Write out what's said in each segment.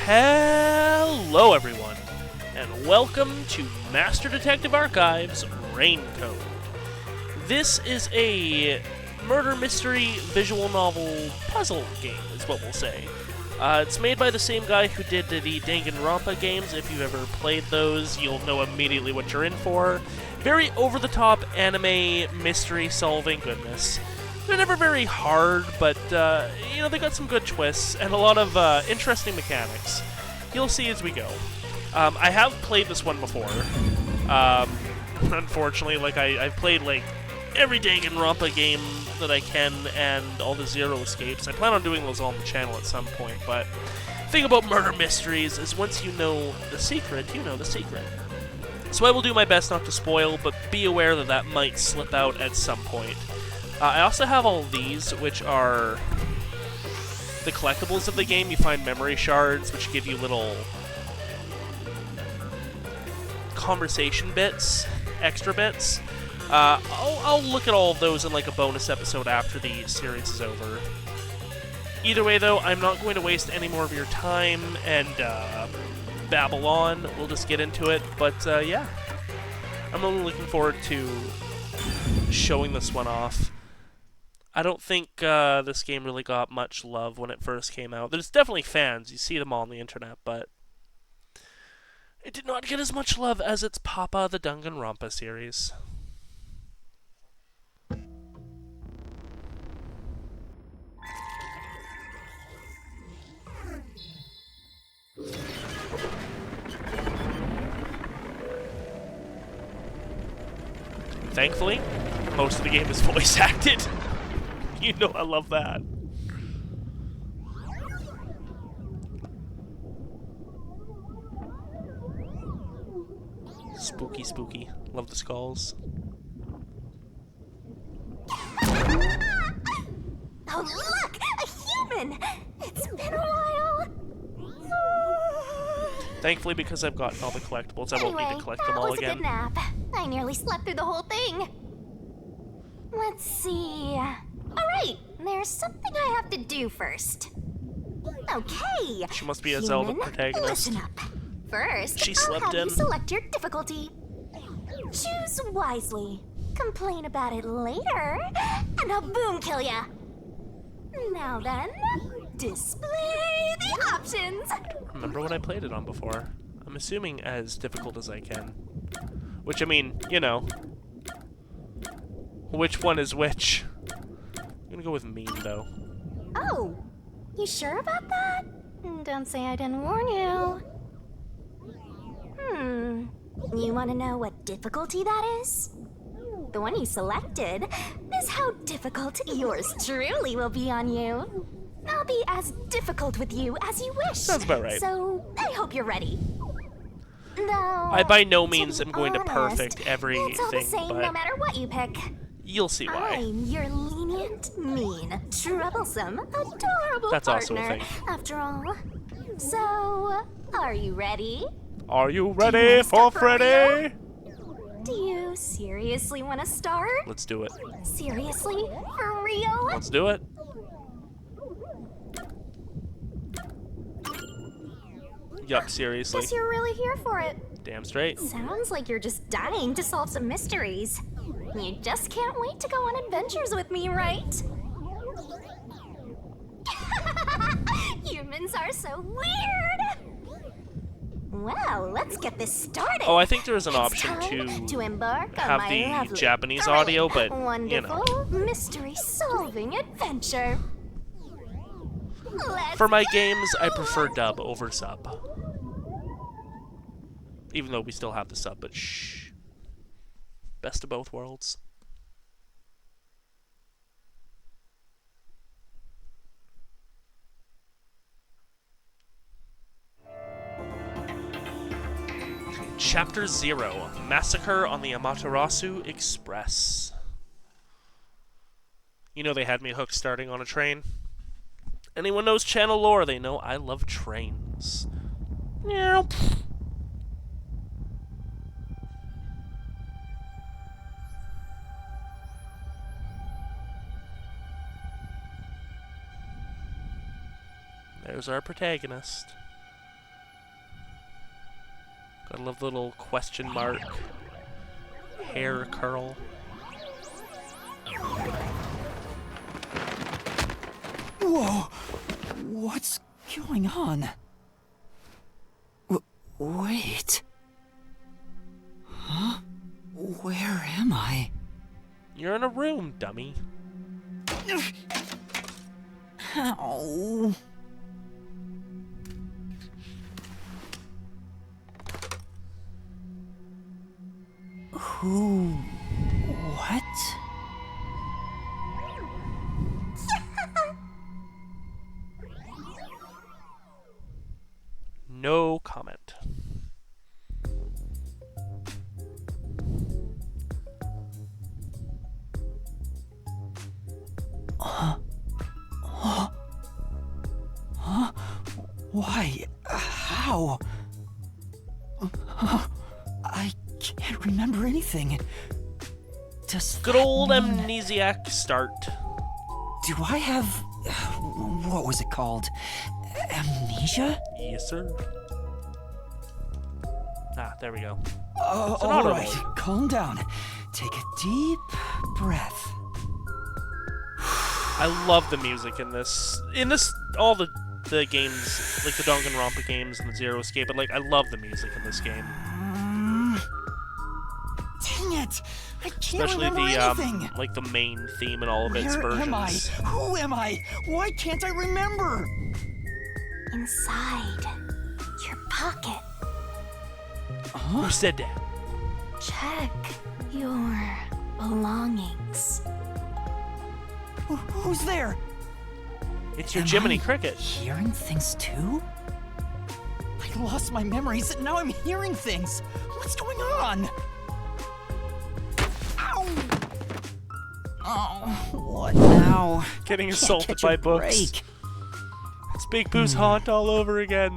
Hello everyone, and welcome to Master Detective Archive's Raincoat. This is a murder mystery visual novel puzzle game, is what we'll say. It's made by the same guy who did the Danganronpa games. If you've ever played those, you'll know immediately what you're in for. Very over-the-top anime mystery solving goodness. They're never very hard, but, they got some good twists and a lot of interesting mechanics. You'll see as we go. I have played this one before. Unfortunately, I've played, every Danganronpa game that I can and all the Zero Escapes. I plan on doing those all on the channel at some point, but the thing about murder mysteries is once you know the secret, you know the secret. So I will do my best not to spoil, but be aware that that might slip out at some point. I also have all these, which are the collectibles of the game. You find memory shards, which give you little conversation bits, extra bits. I'll look at all of those in a bonus episode after the series is over. Either way, though, I'm not going to waste any more of your time and babble on. We'll just get into it. But yeah, I'm really looking forward to showing this one off. I don't think this game really got much love when it first came out. There's definitely fans. You see them all on the internet, but it did not get as much love as its Papa the Danganronpa series. Thankfully, most of the game is voice acted. You know I love that. Spooky, spooky. Love the skulls. Oh, look! A human! It's been a while! Thankfully, because I've gotten all the collectibles, I won't need to collect them all again. That was a good nap. I nearly slept through the whole thing. Let's see... Alright, there's something I have to do first. Okay. She must be a Zelda protagonist. Listen up. First, she I'll slept have in. you select your difficulty. Choose wisely. Complain about it later, and I'll boom kill ya. Now then, display the options. Remember what I played it on before. I'm assuming as difficult as I can. Which, I mean, you know. Which one is which? I'm gonna go with mean, though. Oh, you sure about that? Don't say I didn't warn you. You want to know what difficulty that is? The one you selected is how difficult yours truly will be on you. I'll be as difficult with you as you wish. Sounds about right. So, I hope you're ready. Though, I by no means am going to honest, perfect everything, it's all the same but no matter what you pick. you'll see why. I'm your lenient, mean, troublesome, adorable That's also a partner, thing. after all. So, are you ready? Are you ready for Freddy? Do you seriously want to start? Let's do it. Seriously? For real? Let's do it. Yup, seriously. Guess you're really here for it. Damn straight. Sounds like you're just dying to solve some mysteries. You just can't wait to go on adventures with me, right? Humans are so weird! Well, let's get this started. Oh, I think there is an It's option time to embark on have my the lovely, Japanese thrilling, audio, but, wonderful, you know. mystery-solving adventure. Let's For my go! games, I prefer dub over sub. Even though we still have the sub, but shh. Best of both worlds. Chapter 0, Massacre on the Amaterasu Express. You know they had me hooked starting on a train. Anyone knows channel lore, they know I love trains. Meow. There's our protagonist. I love the little question mark hair curl. Whoa! What's going on? Wait. Huh? Where am I? You're in a room, dummy. Ow. Who? What? No comment. Why? How? I can't remember anything. Does Good that old mean- amnesiac start. Do I have... what was it called? Amnesia? Yes, sir. Ah, there we go. Oh, an all auto right. mode. Calm down. Take a deep breath. I love the music in this. All the games, like the Danganronpa games and the Zero Escape, but like I love the music in this game, Dang it! I can't especially remember anything. like the main theme in all of its Where versions. am I? Who am I? Why can't I remember? Inside your pocket. Who said that? Check your belongings. Who's there? It's your Am Jiminy I Cricket. Hearing things too? I lost my memories and now I'm hearing things. What's going on? Ow! Oh, what now? Getting Can't assaulted catch by a books. break. It's Big Boo's haunt all over again.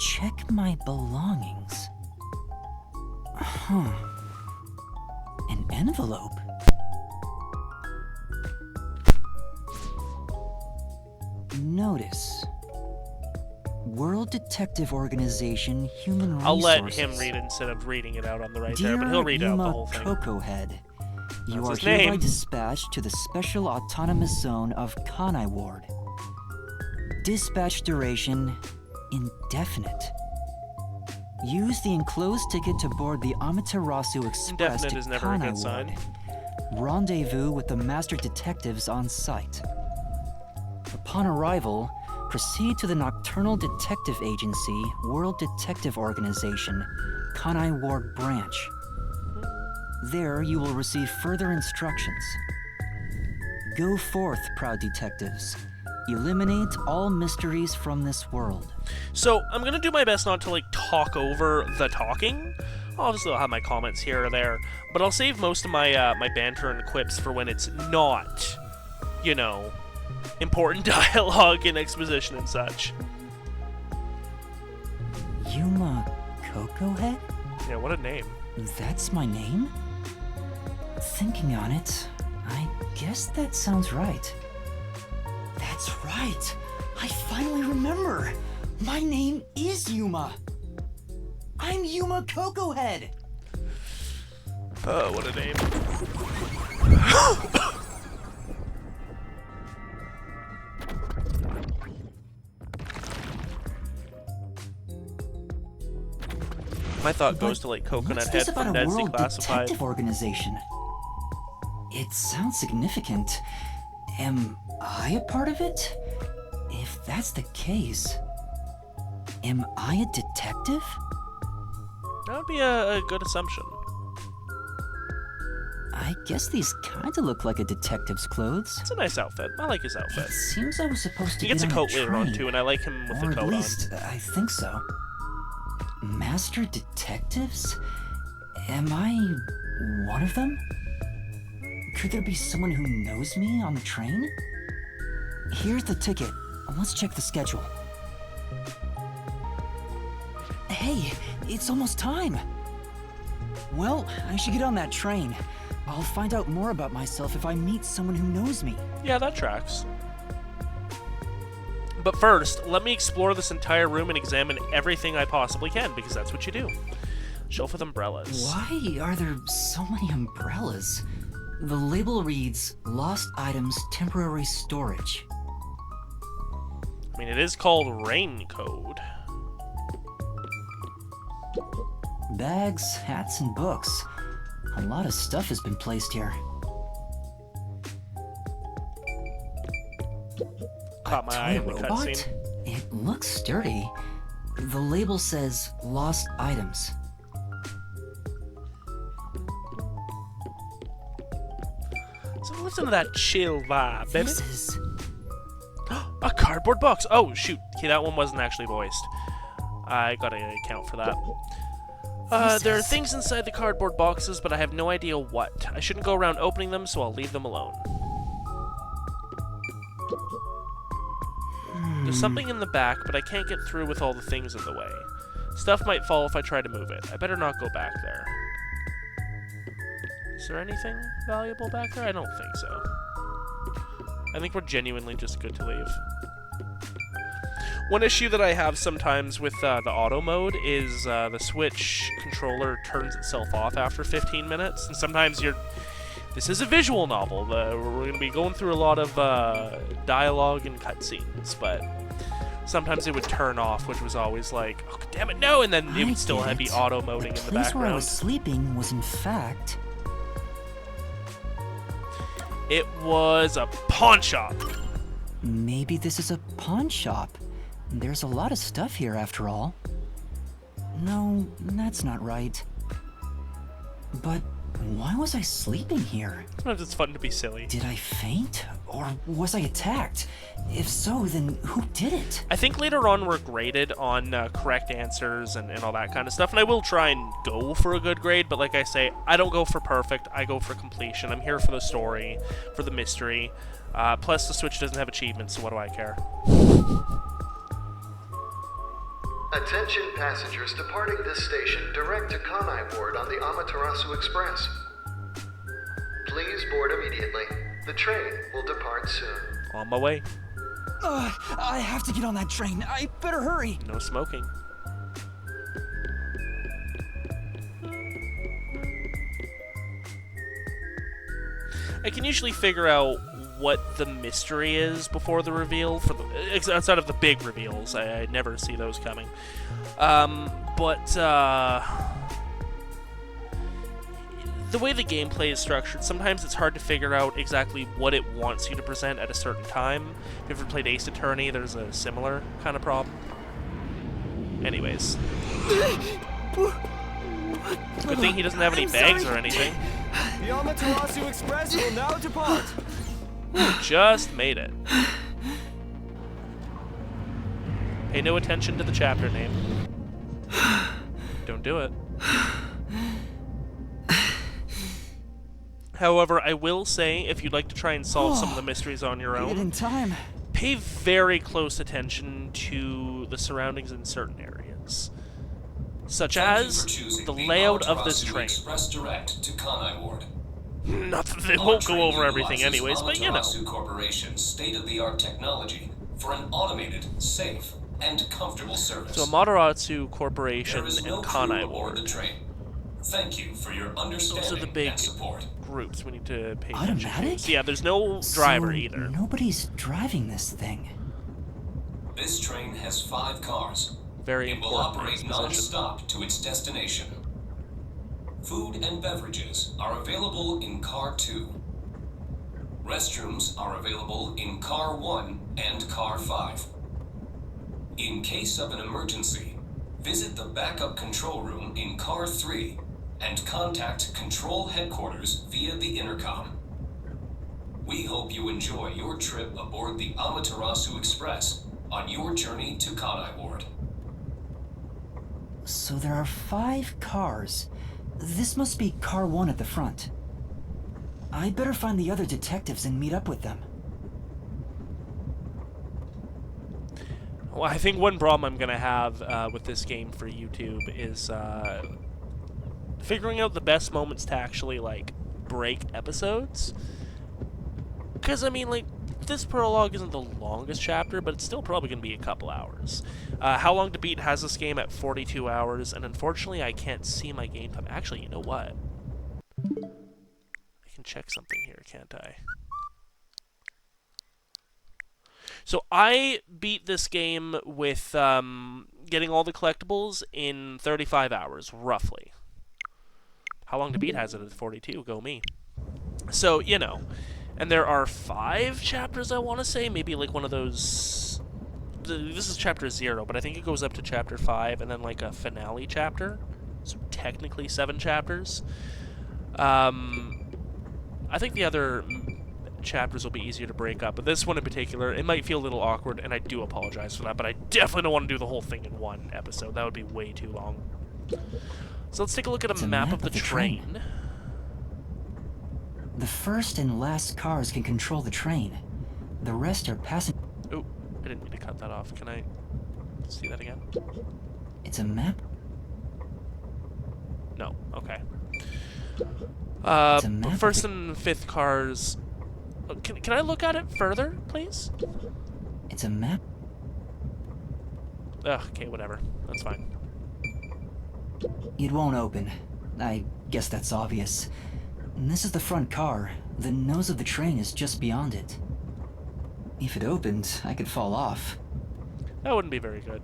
Check my belongings. Huh. An envelope. Notice. World Detective Organization Human Resources. I'll let him read it instead of reading it out on the right there, but he'll read out the Yuma whole thing. Cocohead, you That's are his hereby name. dispatched to the Special Autonomous Zone of Kanai Ward. Dispatch duration indefinite. Use the enclosed ticket to board the Amaterasu Express Indefinite to is never a Kanai good sign. Ward. Rendezvous with the master detectives on site. Upon arrival, proceed to the Nocturnal Detective Agency, World Detective Organization, Kanai Ward Branch. There you will receive further instructions. Go forth, proud detectives. Eliminate all mysteries from this world. So I'm gonna do my best not to like talk over the talking. Obviously, I'll have my comments here or there, but I'll save most of my my banter and quips for when it's not, you know, important dialogue and exposition and such. Yuma Cocohead? Yeah, what a name. That's my name? Thinking on it, I guess that sounds right. That's right! I finally remember! My name is Yuma! I'm Yuma Cocohead! Oh, what a name. My thought goes to like Coconut What's Head this about from a Ned's World Declassified. Detective Organization? It sounds significant. Am I a part of it? If that's the case, am I a detective? That would be a good assumption. I guess these kinda look like a detective's clothes. It's a nice outfit. I like his outfit. It seems I was supposed to He gets a get coat on later on train. too, and I like him with Or the at coat least, I think so. Master detectives? Am I one of them? Could there be someone who knows me on the train? Here's the ticket. Let's check the schedule. Hey, it's almost time. Well, I should get on that train. I'll find out more about myself if I meet someone who knows me. on. Yeah, that tracks. But first, let me explore this entire room and examine everything I possibly can, because that's what you do. Shelf with umbrellas. Why are there so many umbrellas? The label reads, Lost Items Temporary Storage. I mean, it is called rain code. Bags, hats, and books. A lot of stuff has been placed here. Caught my eye in the robot? cutscene. It looks sturdy. The label says Lost Items. So listen to that chill vibe, baby. This is... A cardboard box! Oh, shoot. Okay, that one wasn't actually voiced. I gotta account for that. There are things inside the cardboard boxes, but I have no idea what. I shouldn't go around opening them, so I'll leave them alone. There's something in the back, but I can't get through with all the things in the way. Stuff might fall if I try to move it. I better not go back there. Is there anything valuable back there? I don't think so. I think we're genuinely just good to leave. One issue that I have sometimes with the auto mode is the Switch controller turns itself off after 15 minutes, and sometimes you're... This is a visual novel. We're going to be going through a lot of dialogue and cutscenes, but sometimes it would turn off, which was always like, oh, damn it, no! And then it would still be auto-moding in the The place where I was background. sleeping was in fact... It was a pawn shop. Maybe this is a pawn shop. There's a lot of stuff here after all. No, that's not right. But why was I sleeping here? Sometimes it's fun to be silly. Did I faint? Or was I attacked? If so, then who did it? I think later on we're graded on correct answers and all that kind of stuff, and I will try and go for a good grade, but like I say, I don't go for perfect, I go for completion. I'm here for the story, for the mystery. Plus, the Switch doesn't have achievements, so what do I care? Attention passengers departing this station direct to Kanai Ward on the Amaterasu Express. Please board immediately. The train will depart soon. On my way. I have to get on that train. I better hurry. No smoking. I can usually figure out what the mystery is before the reveal, for the outside of the big reveals. I never see those coming. The way the gameplay is structured, sometimes it's hard to figure out exactly what it wants you to present at a certain time. If you've ever played Ace Attorney, there's a similar kind of problem. Anyways. Good thing he doesn't have any bags or anything. The Amaterasu Express will now depart. Just made it. Pay no attention to the chapter name. Don't do it. However, I will say, if you'd like to try and solve some of the mysteries on your Made it in own, time. pay very close attention to the surroundings in certain areas. Such as the layout of this train. Express direct to Kanai Ward. Not that they won't go over everything anyways, but you know. Amaterasu Corporation's state-of-the-art technology for an automated, safe, and comfortable service. So Amaterasu Corporation There is and no Kanai crew aboard the Ward. train. Thank you for your Those are understanding the big and support. groups we need to pay attention to. Automatic? So yeah, there's no driver So either. Nobody's driving this thing. This train has 5 cars. Very It will important operate exposition. non-stop to its destination. Food and beverages are available in Car 2. Restrooms are available in Car 1 and Car 5. In case of an emergency, visit the backup control room in Car 3 and contact Control Headquarters via the intercom. We hope you enjoy your trip aboard the Amaterasu Express on your journey to Kanai Ward. So there are 5 cars. This must be car 1 at the front. I better find the other detectives and meet up with them. Well, I think one problem I'm gonna have with this game for YouTube is figuring out the best moments to actually like break episodes. Because I mean, like, this prologue isn't the longest chapter, but it's still probably going to be a couple hours. How Long to Beat has this game at 42 hours, and unfortunately I can't see my game time. Actually, you know what? I can check something here, can't I? So I beat this game with getting all the collectibles in 35 hours, roughly. How Long to Beat has it at 42, go me. So, you know, and there are 5 chapters, I want to say, maybe like one of those... This is chapter 0, but I think it goes up to chapter 5, and then like a finale chapter. So technically 7 chapters. I think the other chapters will be easier to break up, but this one in particular, it might feel a little awkward, and I do apologize for that, but I definitely don't want to do the whole thing in one episode. That would be way too long. So let's take a look at a map of the train. The first and last cars can control the train. The rest are passengers. Oh, I didn't mean to cut that off. Can I see that again? It's a map? No, okay. It's a map First and fifth cars... Can I look at it further, please? It's a map? Ugh, okay, whatever. That's fine. It won't open. I guess that's obvious. This is the front car. The nose of the train is just beyond it. If it opened, I could fall off. That wouldn't be very good.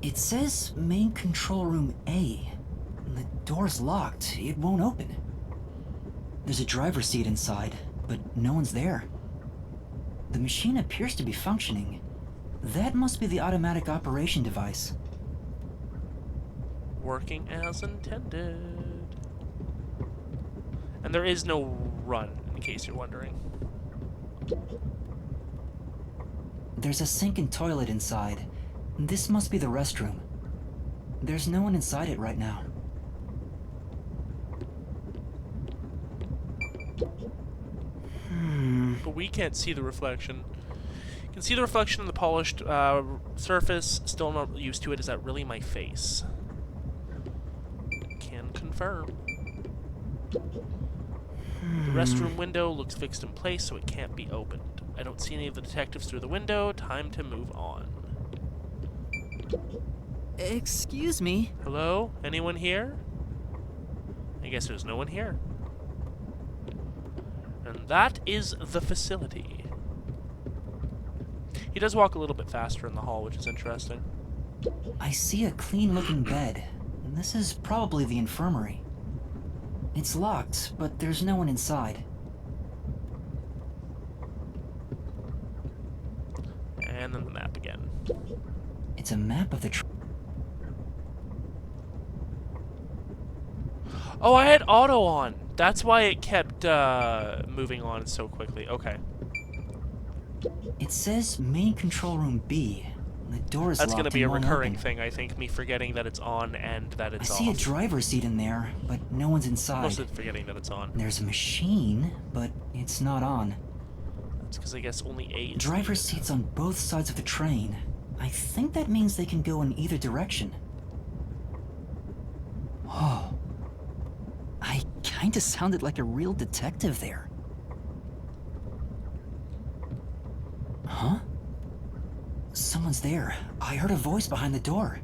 It says main control room A. The door's locked. It won't open. There's a driver's seat inside, but no one's there. The machine appears to be functioning. That must be the automatic operation device. Working as intended. And there is no run, in case you're wondering. There's a sink and toilet inside. This must be the restroom. There's no one inside it right now. But we can't see the reflection. You can see the reflection in the polished surface. Still not used to it. Is that really my face? Can confirm. The restroom window looks fixed in place, so it can't be opened. I don't see any of the detectives through the window. Time to move on. Excuse me? Hello? Anyone here? I guess there's no one here. And that is the facility. He does walk a little bit faster in the hall, which is interesting. I see a clean-looking bed. This is probably the infirmary. It's locked, but there's no one inside. And then the map again. It's a map of the Oh, I had auto on. That's why it kept moving on so quickly. Okay. It says main control room B. The door is That's locked. going to be a and won't recurring open. thing, I think. Me forgetting that it's on and that it's I off. see a driver's seat in there, but no one's inside. Mostly forgetting that it's on. There's a machine, but it's not on. That's because I guess only A is Driver's seats on both sides of the train. I think that means they can go in either direction. Whoa. I kinda sounded like a real detective there. Huh? Someone's there. I heard a voice behind the door.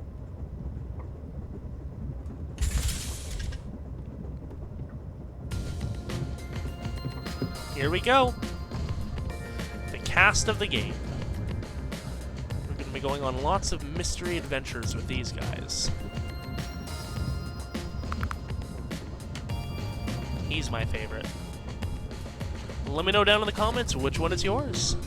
Here we go. The cast of the game. We're going to be going on lots of mystery adventures with these guys. He's my favorite. Let me know down in the comments which one is yours.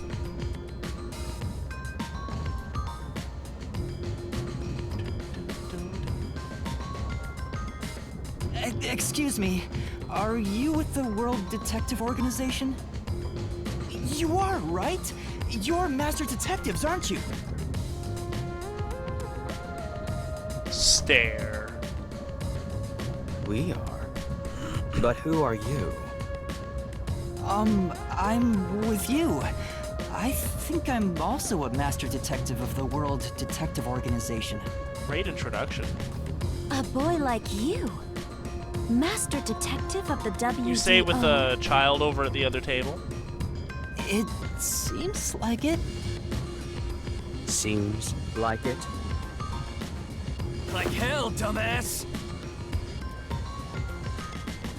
Excuse me, are you with the World Detective Organization? You are, right? You're master detectives, aren't you? Stare. We are. But who are you? I'm with you. I think I'm also a master detective of the World Detective Organization. Great introduction. A boy like you. Master Detective of the WDO. You stay with a child over at the other table? It seems like it. Seems like it. Like hell, dumbass!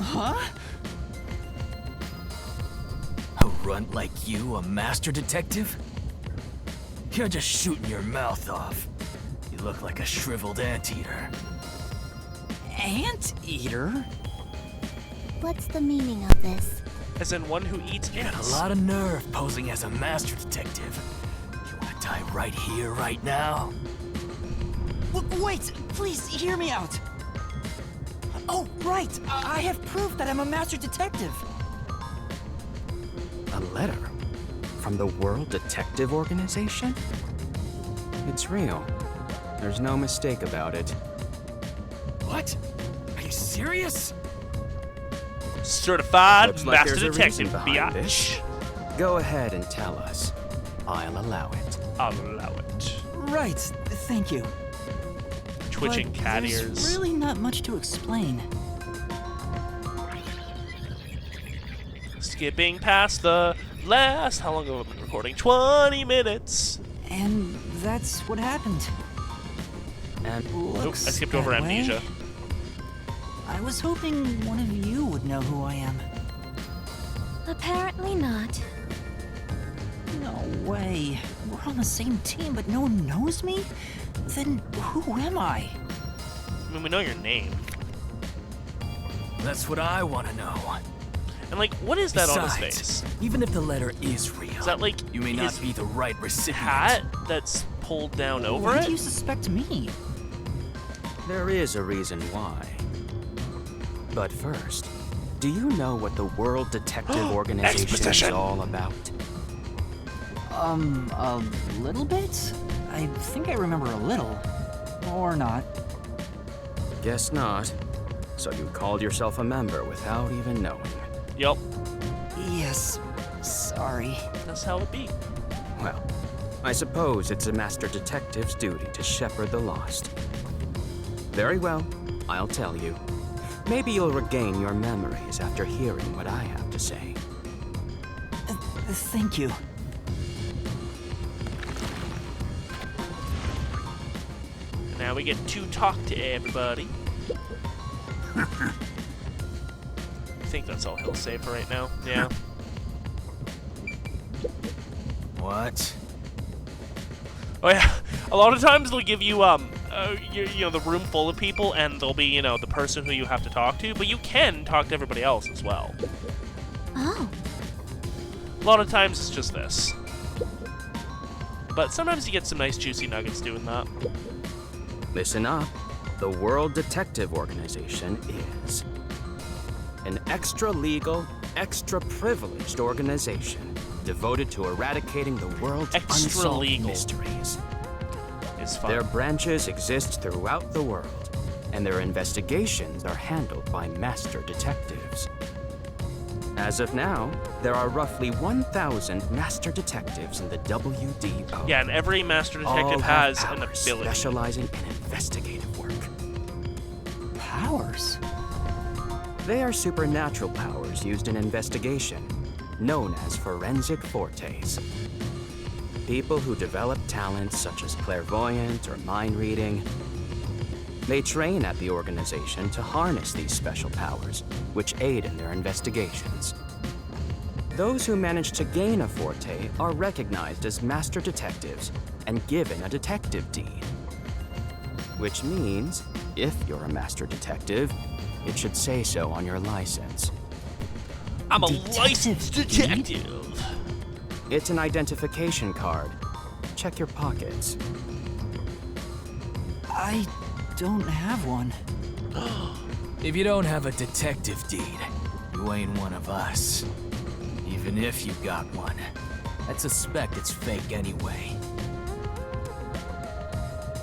Huh? A runt like you, a master detective? You're just shooting your mouth off. You look like a shriveled anteater. Anteater? What's the meaning of this? As in one who eats You got a ants. lot of nerve posing as a master detective. You wanna die right here, right now? Wait, please hear me out. Oh, right. I have proof that I'm a master detective. A letter? From the World Detective Organization? It's real. There's no mistake about it. What? Are you serious? Certified Looks like master there's a reason detective, behind biatch. Go ahead and tell us. I'll allow it. I'll allow it. Right, thank you. Twitching But cat there's ears. really not much to explain. Skipping past the last. How long have I been recording? 20 minutes. And that's what happened. And Oop, Looks I skipped that over way. amnesia. I was hoping one of you would know who I am. Apparently not. No way. We're on the same team, but no one knows me? Then who am I? I mean, we know your name. That's what I wanna know. And, like, what is that on his Besides, face? even if the letter is real, Is that, like, you may his not be the right recipient. Hat that's pulled down over Why it? do you suspect me? there is a reason why. But first, do you know what the World Detective Organization is Exposition. all about? A little bit? I think I remember a little. Or not. Guess not. So you called yourself a member without even knowing. Yup, Yes. Sorry. that's how it be. Well, I suppose it's a master detective's duty to shepherd the lost. Very well, I'll tell you. Maybe you'll regain your memories after hearing what I have to say. Thank you. Now we get to talk to everybody. I think that's all he'll say for right now. Yeah. What? Oh yeah. A lot of times they'll give you you know, the room full of people, and there'll be, you know, the person who you have to talk to, but you can talk to everybody else as well. Oh, A lot of times it's just this. But sometimes you get some nice juicy nuggets doing that. Listen up. The World Detective Organization is an extra-legal, extra-privileged organization devoted to eradicating the world's unsolved Extra-legal. mysteries. It's fun. Their branches exist throughout the world, and their investigations are handled by master detectives. As of now, there are roughly 1,000 master detectives in the WDO. Yeah, and every master All detective have has an powers ability. specializing in investigative work. Powers? They are supernatural powers used in investigation, known as forensic fortes. People who develop talents such as clairvoyant or mind reading. They train at the organization to harness these special powers, which aid in their investigations. Those who manage to gain a forte are recognized as master detectives and given a detective deed. Which means, if you're a master detective, it should say so on your license. I'm a Detective licensed deed? detective. It's an identification card. Check your pockets. I don't have one. If you don't have a detective deed, you ain't one of us. Even if you got one, I'd suspect it's fake anyway.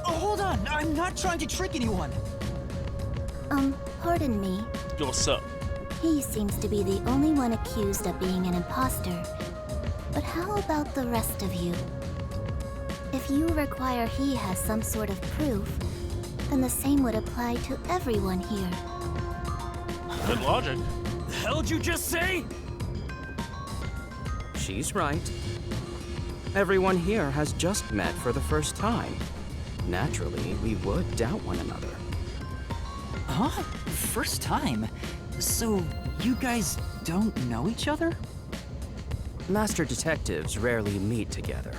Oh, hold on, I'm not trying to trick anyone. pardon me. Yo, what's up? He seems to be the only one accused of being an imposter. But how about the rest of you? If you require he has some sort of proof, then the same would apply to everyone here. Good logic. The hell'd you just say? She's right. Everyone here has just met for the first time. Naturally, we would doubt one another. Huh? First time? So, you guys don't know each other? Master detectives rarely meet together.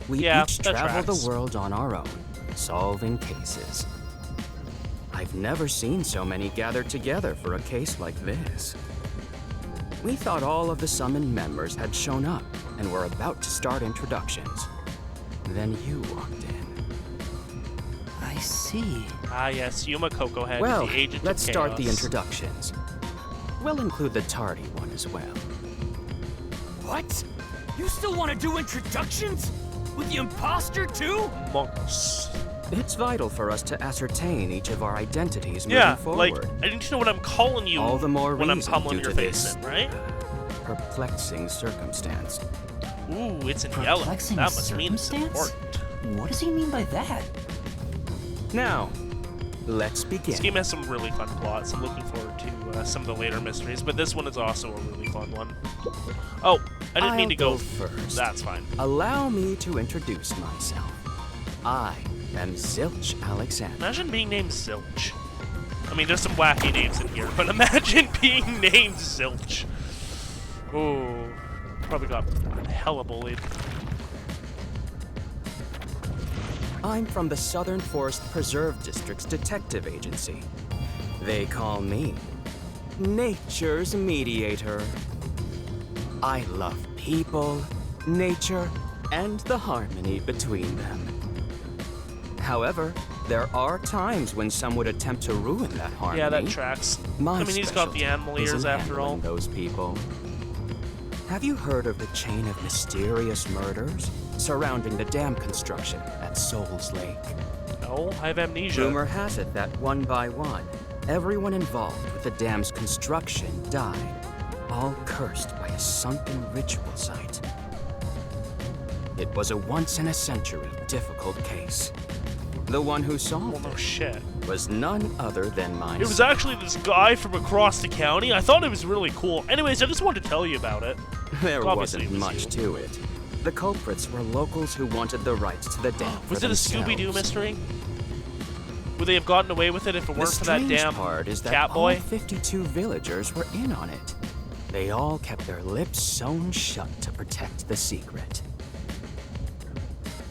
We Yeah, each that travel tracks. the world on our own, solving cases. I've never seen so many gathered together for a case like this. We thought all of the summoned members had shown up and were about to start introductions. Then you walked in. I see. Ah, yes, Yuma Cocohead, Well, the agent let's of start the chaos. introductions. We'll include the tardy one as well. What? You still want to do introductions? With the imposter too? Monks. It's vital for us to ascertain each of our identities Yeah, moving like, forward. I need to know what I'm calling you All the more when I'm reason pummeling due your to face this in, right? Perplexing circumstance. Ooh, it's in yellow. That Perplexing must mean it's circumstance? important. What does he mean by that? Now, let's This begin. game has some really fun plots. I'm looking forward to some of the later mysteries, but this one is also a really fun one. Oh, I didn't mean to I'll go first. That's fine. Allow me to introduce myself. I am Zilch Alexander. Imagine being named Zilch. I mean, there's some wacky names in here, but imagine being named Zilch. Oh, probably got hella bullied. I'm from the Southern Forest Preserve District's detective agency. They call me Nature's Mediator. I love people, nature, and the harmony between them. However, there are times when some would attempt to ruin that harmony. Yeah, that tracks. My I mean, he's got the specialty animal is ears in after all. handling those people. Have you heard of the chain of mysterious murders surrounding the dam construction at Souls Lake? No, I have amnesia. Rumor has it that one by one, everyone involved with the dam's construction died, all cursed by a sunken ritual site. It was a once-in-a-century difficult case. The one who Well, solved no it shit. was none other than myself. It was actually this guy from across the county. I thought it was really cool. Anyways, I just wanted to tell you about it. There Obviously, wasn't it was much you. to it. The culprits were locals who wanted the rights to the dam for Was it a themselves. Scooby-Doo mystery? Would they have gotten away with it if it The weren't for that strange damn part is that cat all boy? 52 villagers were in on it. They all kept their lips sewn shut to protect the secret.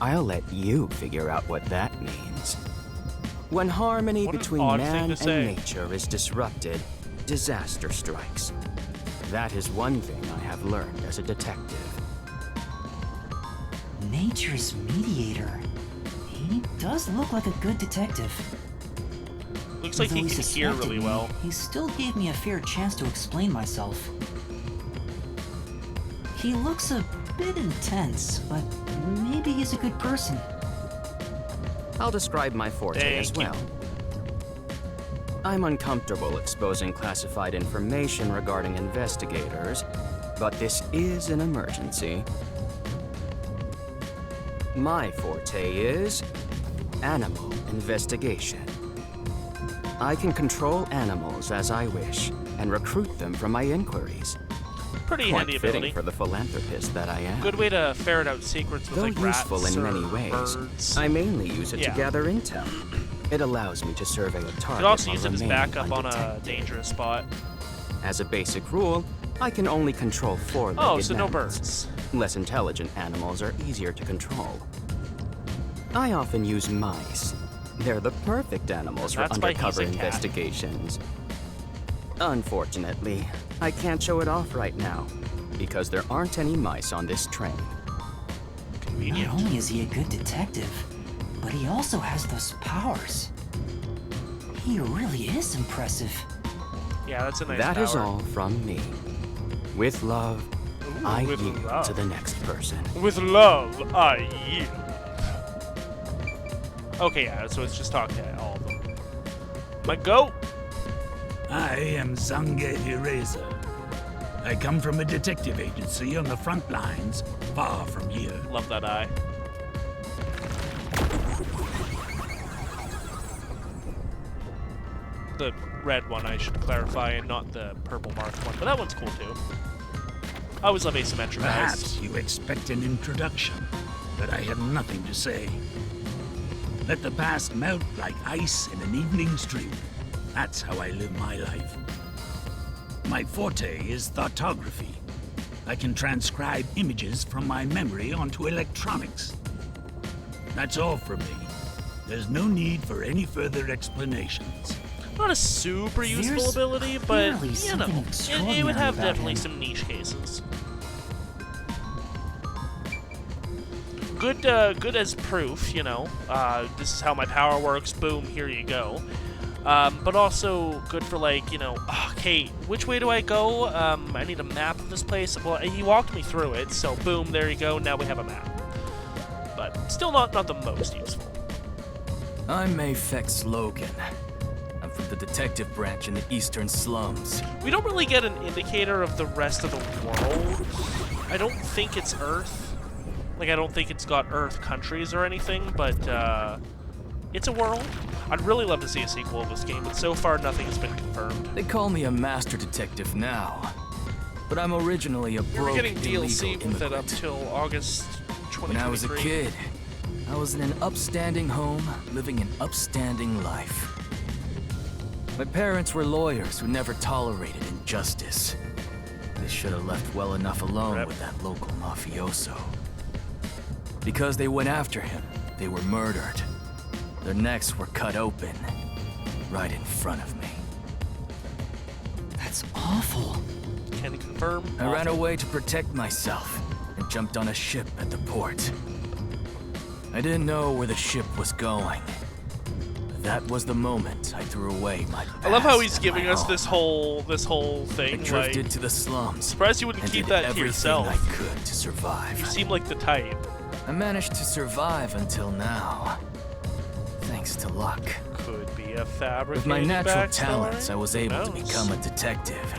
I'll let you figure out what that means. When harmony What an between odd thing man to and say. nature is disrupted, disaster strikes. That is one thing I have learned as a detective. Nature's mediator. He does look like a good detective. Looks like he Although can hear suspected really me, well. He still gave me a fair chance to explain myself. He looks a bit intense, but maybe he's a good person. I'll describe my forte as Thank you. well. I'm uncomfortable exposing classified information regarding investigators, but this is an emergency. My forte is animal investigation. I can control animals as I wish and recruit them for my inquiries. Pretty Quite handy fitting ability. for the philanthropist that I am. Good way to ferret out secrets with Though like rats useful in or many ways, birds. I mainly use it Yeah. to gather intel. It allows me to survey a You target could also while use it as remaining backup on a undetected. dangerous spot. As a basic rule, I can only control four-legged Oh, so no mammals. birds. Less intelligent animals are easier to control. I often use mice. They're the perfect animals for That's why he's undercover a cat. investigations. Unfortunately, I can't show it off right now, because there aren't any mice on this train. Convenient. Not only is he a good detective, but he also has those powers. He really is impressive. Yeah, that's a nice That is power. all from me. With love, Ooh, I with yield love. to the next person. With love, I yield. Okay, yeah, so it's just talk to all of them. My goat! I am Zange Eraser. I come from a detective agency on the front lines, far from here. Love that eye. The red one, I should clarify, and not the purple marked one. But that one's cool too. I always love asymmetric eyes. Perhaps you expect an introduction, but I have nothing to say. Let the past melt like ice in an evening stream. That's how I live my life. My forte is thoughtography. I can transcribe images from my memory onto electronics. That's all for me. There's no need for any further explanations. Not a super useful There's ability, but, clearly you something know, it would extraordinary have about definitely him. some niche cases. Good as proof, you know. This is how my power works, boom, here you go. But also good for, like, you know, okay, which way do I go? I need a map of this place. Well, he walked me through it, so boom, there you go, now we have a map. But still not the most useful. I'm Mayfex Logan. I'm from the detective branch in the eastern slums. We don't really get an indicator of the rest of the world. I don't think it's Earth. Like, I don't think it's got Earth countries or anything, but it's a world. I'd really love to see a sequel of this game, but so far nothing has been confirmed. They call me a master detective now, but I'm originally a We were broke getting illegal DLC with it up immigrant. till August 2023. When I was a kid, I was in an upstanding home, living an upstanding life. My parents were lawyers who never tolerated injustice. They should have left well enough alone Rep. with that local mafioso. Because they went after him, they were murdered. Their necks were cut open, right in front of me. That's awful. Can confirm. I ran away to protect myself and jumped on a ship at the port. I didn't know where the ship was going. That was the moment I threw away my past. I love how he's and giving my us home. this whole I thing. drifted Like, to the slums. surprised you wouldn't and keep did that to everything yourself. I could to survive. You seem like the type. I managed to survive until now, thanks to luck. Could be a fabricated With my natural backstory. talents, I was Who able to knows? become a detective.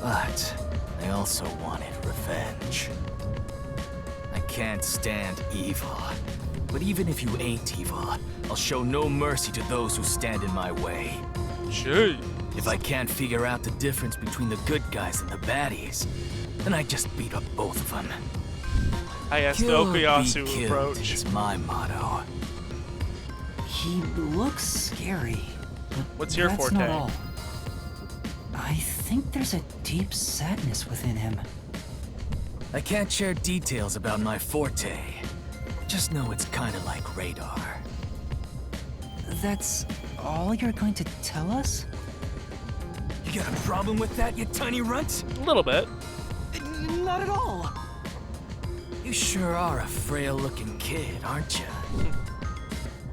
But I also wanted revenge. I can't stand evil. But even if you ain't evil, I'll show no mercy to those who stand in my way. Gee. If I can't figure out the difference between the good guys and the baddies, then I just beat up both of them. I asked the Kill or be Okuyasu killed approach. is my motto. He looks scary. But What's your that's forte? not all. I think there's a deep sadness within him. I can't share details about my forte. Just know it's kind of like radar. That's all you're going to tell us? You got a problem with that, you tiny runt? A little bit. Not at all. You sure are a frail-looking kid, aren't you?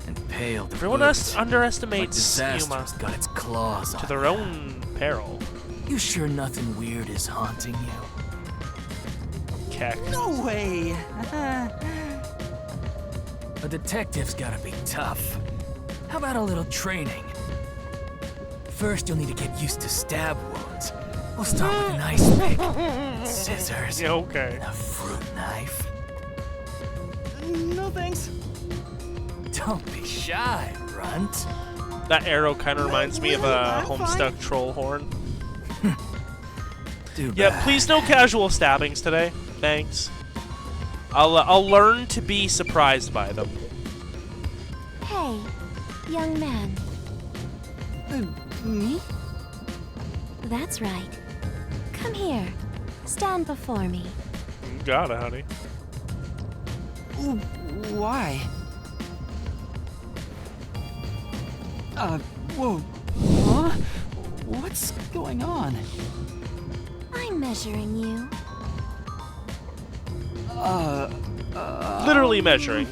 And pale to Everyone boot. Like underestimates Yuma disaster's got its claws to on their ya. own peril. You sure nothing weird is haunting you? Keck. No way. A detective's gotta be tough. How about a little training? First, you'll need to get used to stab wounds. We'll start with an ice pick, and scissors, Yeah, okay. and a fruit knife. No thanks. Don't be shy, runt. That arrow kind of reminds me of a I'm Homestuck troll horn. Too Yeah, bad. please no casual stabbings today. Thanks. I'll learn to be surprised by them. Hey, young man. Me? That's right. Come here. Stand before me. You got it, honey. Why? Whoa. Huh? What's going on? I'm measuring you. Literally measuring.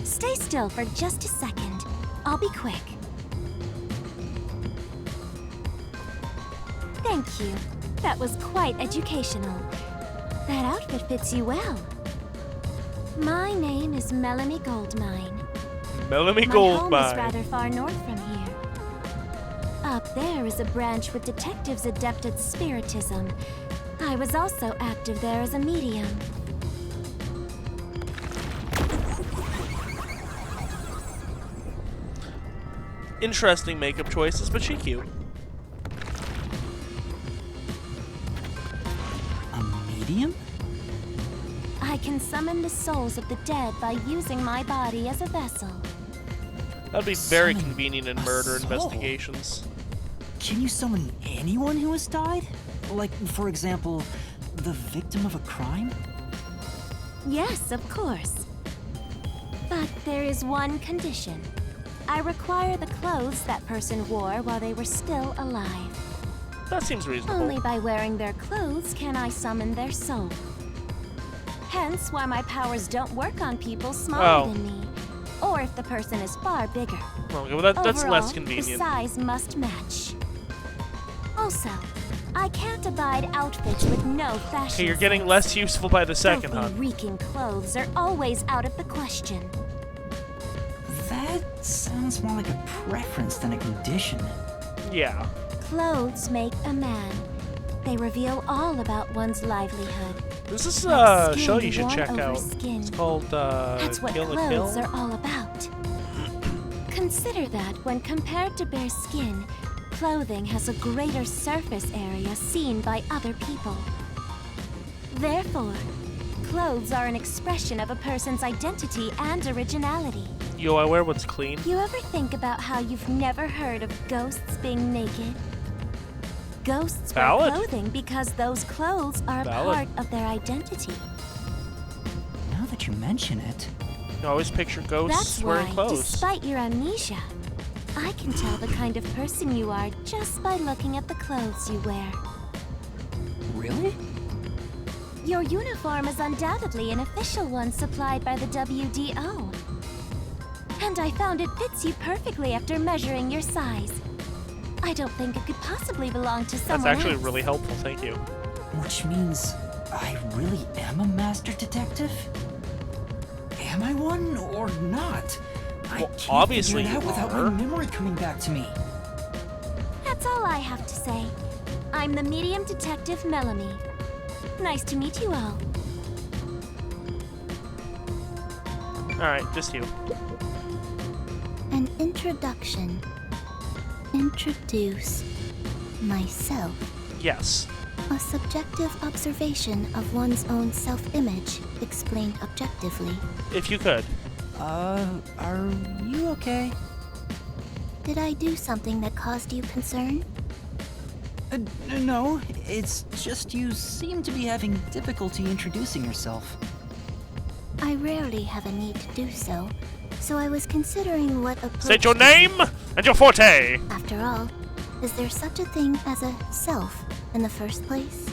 Stay still for just a second. I'll be quick. Thank you. That was quite educational. That outfit fits you well. My name is Melanie Goldmine. Melanie My home is Goldmine. rather far north from here. Up there is a branch with detectives adept at spiritism. I was also active there as a medium. Interesting makeup choices, but she cute. A medium? I can summon the souls of the dead by using my body as a vessel. That'd be very Summon convenient in a murder soul? investigations. Can you summon anyone who has died? Like, for example, the victim of a crime? Yes, of course. But there is one condition. I require the clothes that person wore while they were still alive. That seems reasonable. Only by wearing their clothes can I summon their soul. Hence why my powers don't work on people smaller than me, or if the person is far bigger. Okay, well that's Overall, less the convenient. size must match. Also, I can't abide outfits with no fashion. Okay, you're getting sense. less useful by the second, Filthy, hon. reeking clothes are always out of the question. That sounds more like a preference than a condition. Yeah. Clothes make a man. They reveal all about one's livelihood. This is Like a skin show you should worn check over out. skin. It's called That's what Kill la clothes Kill. are all about. Consider that when compared to bare skin, clothing has a greater surface area seen by other people. Therefore, clothes are an expression of a person's identity and originality. Yo, I wear what's clean. You ever think about how you've never heard of ghosts being naked? Ghosts Valid. wear clothing because those clothes are a Valid. part of their identity. Now that you mention it, I always picture ghosts That's wearing why, clothes. despite your amnesia, I can tell the kind of person you are just by looking at the clothes you wear. really? Your uniform is undoubtedly an official one supplied by the WDO. And I found it fits you perfectly after measuring your size. I don't think it could possibly belong to That's someone actually else. really helpful, thank you. Which means I really am a master detective? Am I one or not? I Well, can't obviously figure it out you without are. my memory coming back to me. That's all I have to say. I'm the medium detective Melanie. Nice to meet you all. Alright, just you. An introduction. Introduce myself. Yes. A subjective observation of one's own self-image, explained objectively. If you could. Are you okay? Did I do something that caused you concern? No, it's just you seem to be having difficulty introducing yourself. I rarely have a need to do so, so I was considering what approach State your to name take. and your forte! After all, is there such a thing as a self in the first place?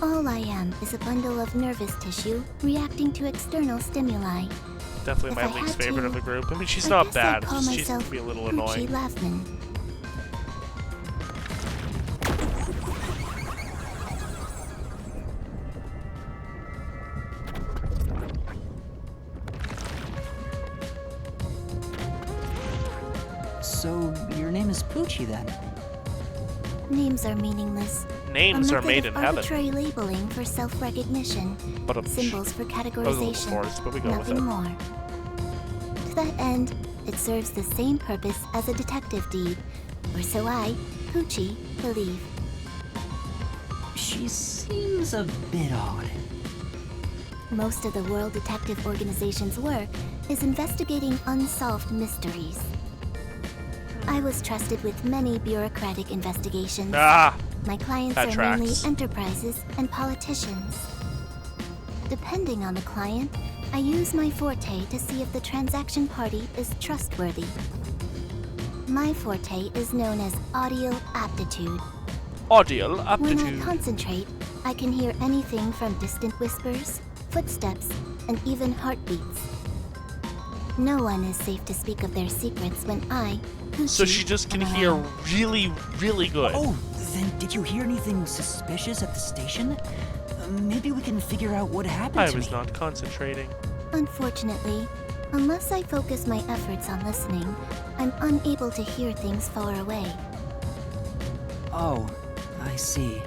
All I am is a bundle of nervous tissue reacting to external stimuli. Definitely If my I least had favorite to, of the group. I mean, she's I not guess bad, I'd call she just myself can be a little Poochie annoying. Laughman. So, your name is Poochie then? Names are meaningless. Names a are method made of in heaven. arbitrary labeling for self-recognition. But Symbols for categorization. forced, but we go with nothing it. more. To that end, it serves the same purpose as a detective deed, or so I, Poochie, believe. She seems a bit odd. Most of the World Detective Organization's work is investigating unsolved mysteries. I was trusted with many bureaucratic investigations. Ah! My clients That are mainly tracks. enterprises and politicians. Depending on the client, I use my forte to see if the transaction party is trustworthy. My forte is known as audio aptitude. Audio When I aptitude. concentrate, I can hear anything from distant whispers, footsteps, and even heartbeats. No one is safe to speak of their secrets when I, Poochie, So she just can am hear around. really, really good. Oh, then did you hear anything suspicious at the station? Maybe we can figure out what happened I to was me. not concentrating. Unfortunately, unless I focus my efforts on listening, I'm unable to hear things far away. Oh, I see.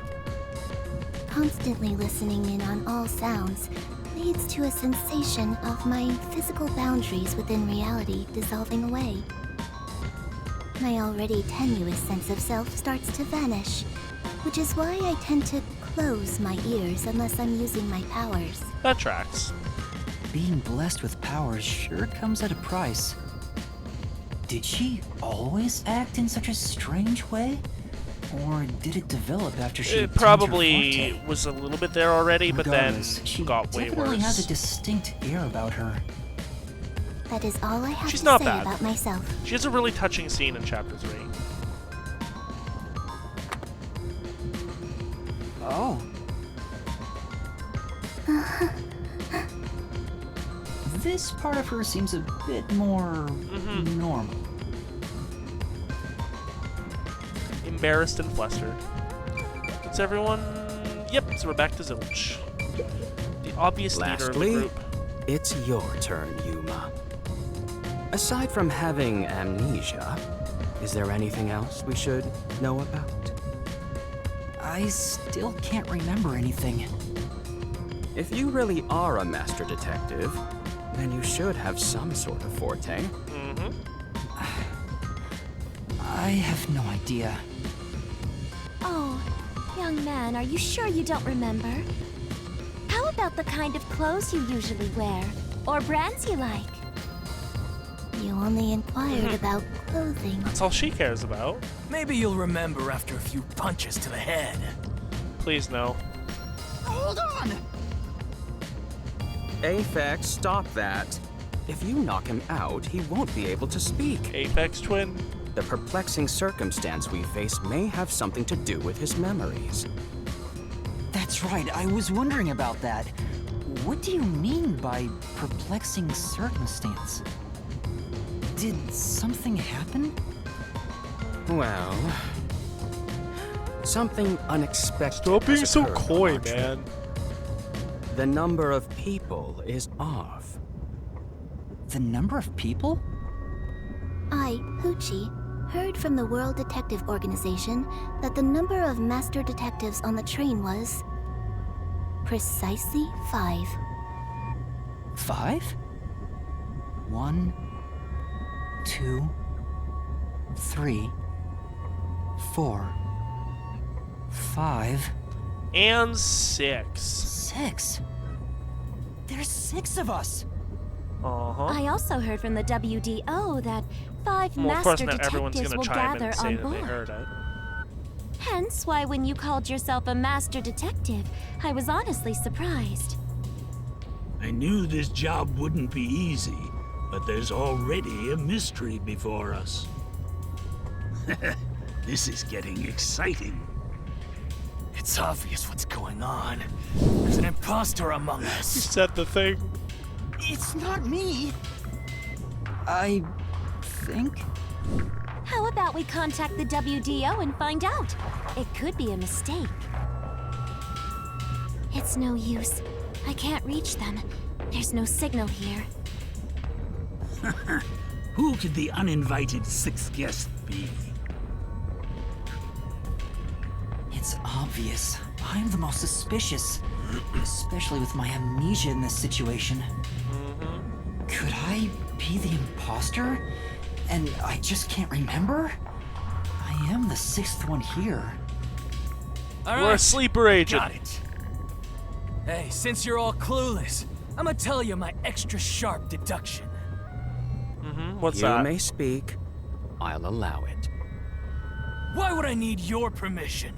Constantly listening in on all sounds leads to a sensation of my physical boundaries within reality dissolving away. My already tenuous sense of self starts to vanish, which is why I tend to close my ears unless I'm using my powers. That tracks. Being blessed with powers sure comes at a price. Did she always act in such a strange way? Or did it develop after she It obtained her probably forte? was a little bit there already, but then Regardless, she got way definitely has a worse. distinct air about her. That is all I have She's to not say bad. about myself. She has a really touching scene in Chapter 3. Oh. This part of her seems a bit more normal. Embarrassed and flustered. It's everyone... Yep, so we're back to Zilch. The obvious leader of the Lastly, group. it's your turn, Yuma. Aside from having amnesia, is there anything else we should know about? I still can't remember anything. If you really are a master detective, then you should have some sort of forte. I have no idea. Oh, young man, are you sure you don't remember? How about the kind of clothes you usually wear? Or brands you like? You only inquired about clothing. That's all she cares about. Maybe you'll remember after a few punches to the head. Please no. Hold on! Aphex, stop that. If you knock him out, he won't be able to speak. Apex Twin. The perplexing circumstance we face may have something to do with his memories. That's right, I was wondering about that. What do you mean by perplexing circumstance? Did something happen? Well, something unexpected. Stop being has so occurred on coy, our trip. man. The number of people is off. The number of people? I, Hoochie, heard from the World Detective Organization that the number of master detectives on the train was precisely 5. 5? 1, 2, 3, 4, 5. And 6. 6? There's 6 of us! Uh-huh. I also heard from the WDO that 5 Well, of master course, not everyone's detectives gonna will chime in gather and say on that they board. heard it. Hence why when you called yourself a master detective, I was honestly surprised. I knew this job wouldn't be easy, but there's already a mystery before us. This is getting exciting. It's obvious what's going on. There's an imposter among You us. said the thing. It's not me! I think? How about we contact the WDO and find out? It could be a mistake. It's no use. I can't reach them. There's no signal here. Who could the uninvited 6th guest be? It's obvious. I'm the most suspicious. Especially with my amnesia in this situation. Could I be the imposter? And I just can't remember? I am the 6th one here. All We're a right, sleeper agent. got it. Hey, since you're all clueless, I'm gonna tell you my extra sharp deduction. What's You that? may speak. I'll allow it. Why would I need your permission?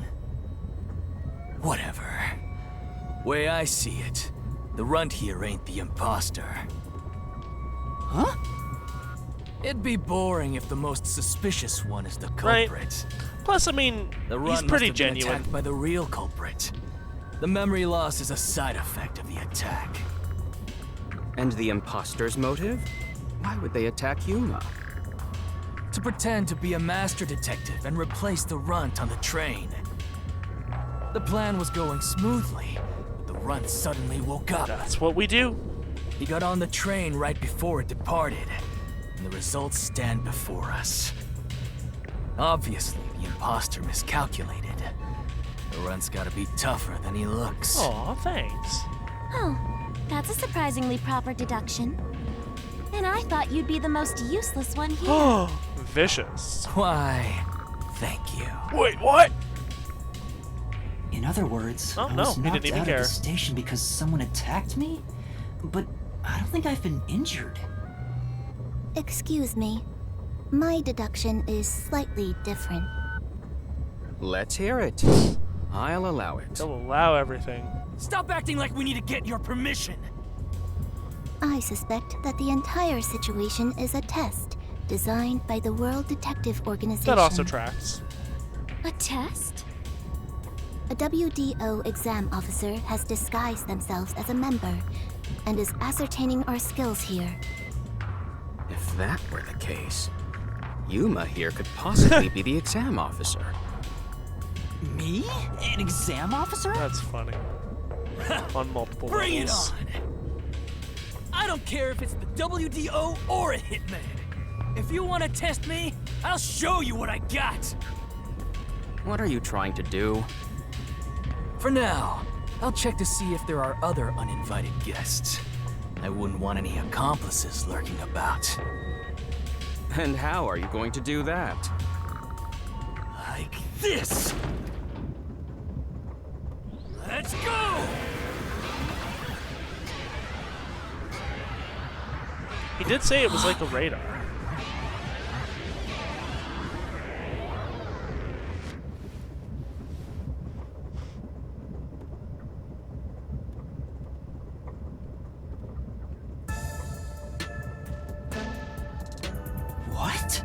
Whatever. Way I see it, the runt here ain't the imposter. Huh? It'd be boring if the most suspicious one is the Right. culprit. Plus, I mean, The he's runt pretty must have been genuine. attacked by the real culprit. The memory loss is a side effect of the attack. And the imposter's motive? Why would they attack Yuma? To pretend to be a master detective and replace the runt on the train. The plan was going smoothly, but the runt suddenly woke up. That's what we do. He got on the train right before it departed, and the results stand before us. Obviously, the imposter miscalculated. The runt's gotta be tougher than he looks. Aw, thanks. Oh, that's a surprisingly proper deduction. And I thought you'd be the most useless one here. Vicious. Why, thank you. Wait, what? In other words, Oh, I no, was he didn't knocked even out care. of the station because someone attacked me? But I don't think I've been injured. Excuse me. My deduction is slightly different. Let's hear it. I'll allow it. They'll allow everything. Stop acting like we need to get your permission. I suspect that the entire situation is a test designed by the World Detective Organization. That also tracks. A test? A WDO exam officer has disguised themselves as a member and is ascertaining our skills here. If that were the case, Yuma here could possibly be the exam officer. Me? An exam officer? That's funny. On multiple Bring it levels. on! I don't care if it's the WDO or a hitman. If you want to test me, I'll show you what I got. What are you trying to do? For now, I'll check to see if there are other uninvited guests. I wouldn't want any accomplices lurking about. And how are you going to do that? Like this! Let's go! He did say it was like a radar. What?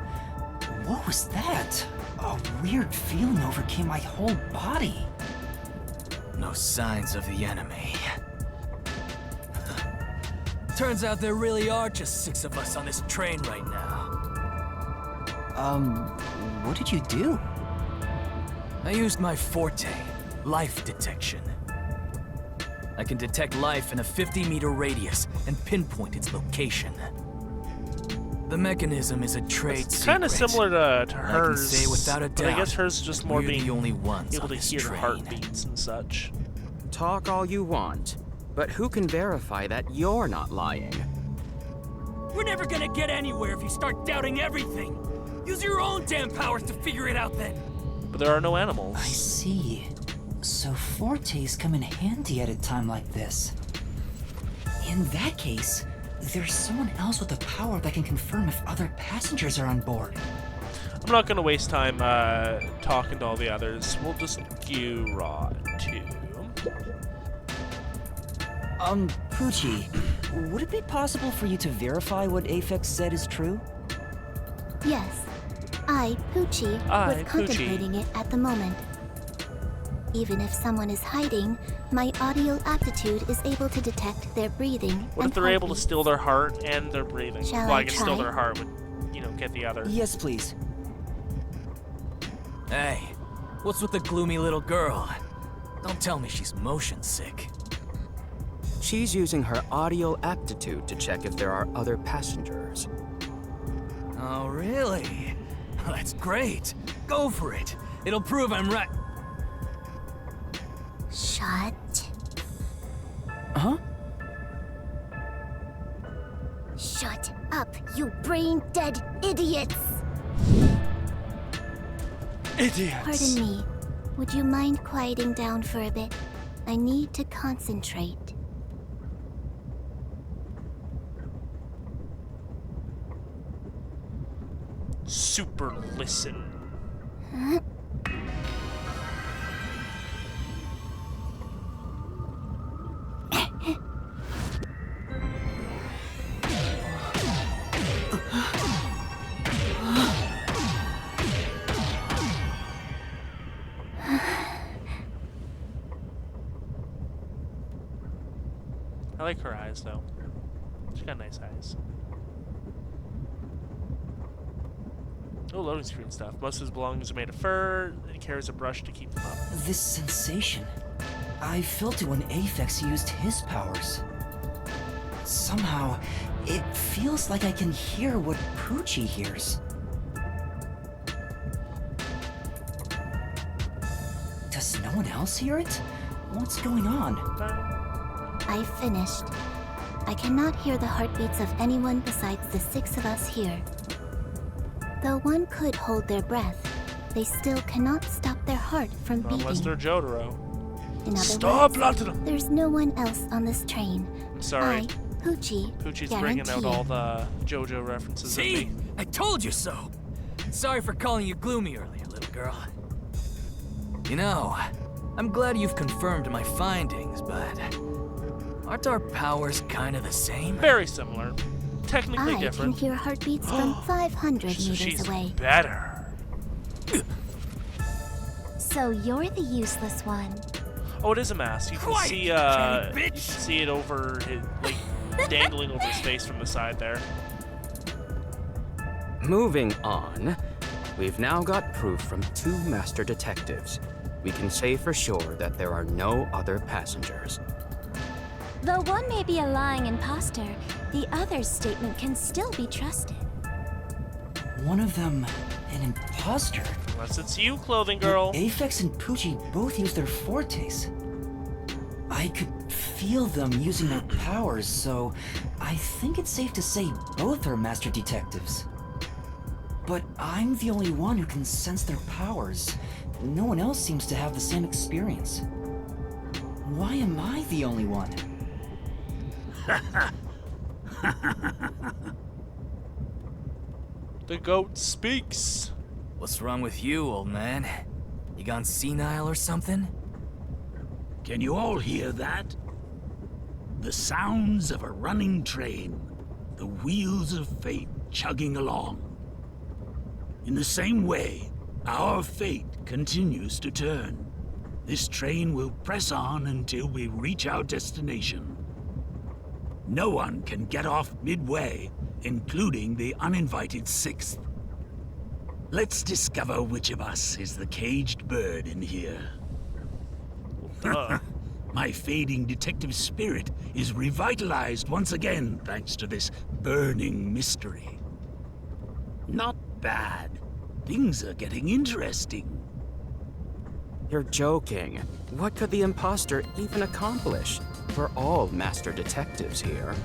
What was that? A weird feeling overcame my whole body. No signs of the enemy. Turns out there really are just 6 of us on this train right now. What did you do? I used my forte, life detection. I can detect life in a 50-meter radius and pinpoint its location. The mechanism is a trade It's kind of secret. similar to I can hers, say without a but I doubt guess hers is just more we're being the only ones able on to this hear train. heartbeats and such. Talk all you want, but who can verify that you're not lying? We're never gonna get anywhere if you start doubting everything. Use your own damn powers to figure it out then. But there are no animals. I see. So fortes come in handy at a time like this. In that case, there's someone else with the power that can confirm if other passengers are on board. I'm not gonna waste time talking to all the others. We'll just go right to. Poochie, would it be possible for you to verify what Aphex said is true? Yes, I, Poochie, was Poochie. contemplating it at the moment. Even if someone is hiding, my audio aptitude is able to detect their breathing. What and if they're able to heartbeat. steal their heart and their breathing? Shall Well, I I guess steal try? their heart would, get the other. Yes, please. Hey, what's with the gloomy little girl? Don't tell me she's motion sick. She's using her audio aptitude to check if there are other passengers. Oh, really? That's great. Go for it. It'll prove I'm right. Shut. Huh? Shut up, you brain-dead idiots! Idiots. Pardon me. Would you mind quieting down for a bit? I need to concentrate. Super listen. I like her eyes though. She's got nice eyes. Oh, loading screen stuff. Most of his belongings are made of fur, and he carries a brush to keep them up. This sensation. I felt it when Aphex used his powers. Somehow, it feels like I can hear what Poochie hears. Does no one else hear it? What's going on? I finished. I cannot hear the heartbeats of anyone besides the 6 of us here. Though one could hold their breath, they still cannot stop their heart from beating. Unless they're Jotaro. In other Stop, words, Platinum! there's no one else on this train. Sorry. I, Poochie, Poochie's guarantee bringing out all the JoJo references at See? me. I told you so! Sorry for calling you gloomy earlier, little girl. You know, I'm glad you've confirmed my findings, but aren't our powers kind of the same? Very similar. Technically I different. can hear heartbeats from 500 meters She's away. better. So you're the useless one. Oh, it is a mask. You can Quiet, see, Johnny you bitch. can see it over, like, dangling over his face from the side there. Moving on, we've now got proof from 2 master detectives. We can say for sure that there are no other passengers. Though one may be a lying imposter, the other's statement can still be trusted. One of them, an imposter. Unless it's you, clothing girl. Aphex and Poochie both use their fortes. I could feel them using their powers, so I think it's safe to say both are master detectives. But I'm the only one who can sense their powers. No one else seems to have the same experience. Why am I the only one? The goat speaks. What's wrong with you, old man? You gone senile or something? Can you all hear that? The sounds of a running train, the wheels of fate chugging along. In the same way, our fate continues to turn. This train will press on until we reach our destination. No one can get off midway, including the uninvited 6th. Let's discover which of us is the caged bird in here. My fading detective spirit is revitalized once again thanks to this burning mystery. Not bad. Things are getting interesting. You're joking. What could the imposter even accomplish? We're all master detectives here.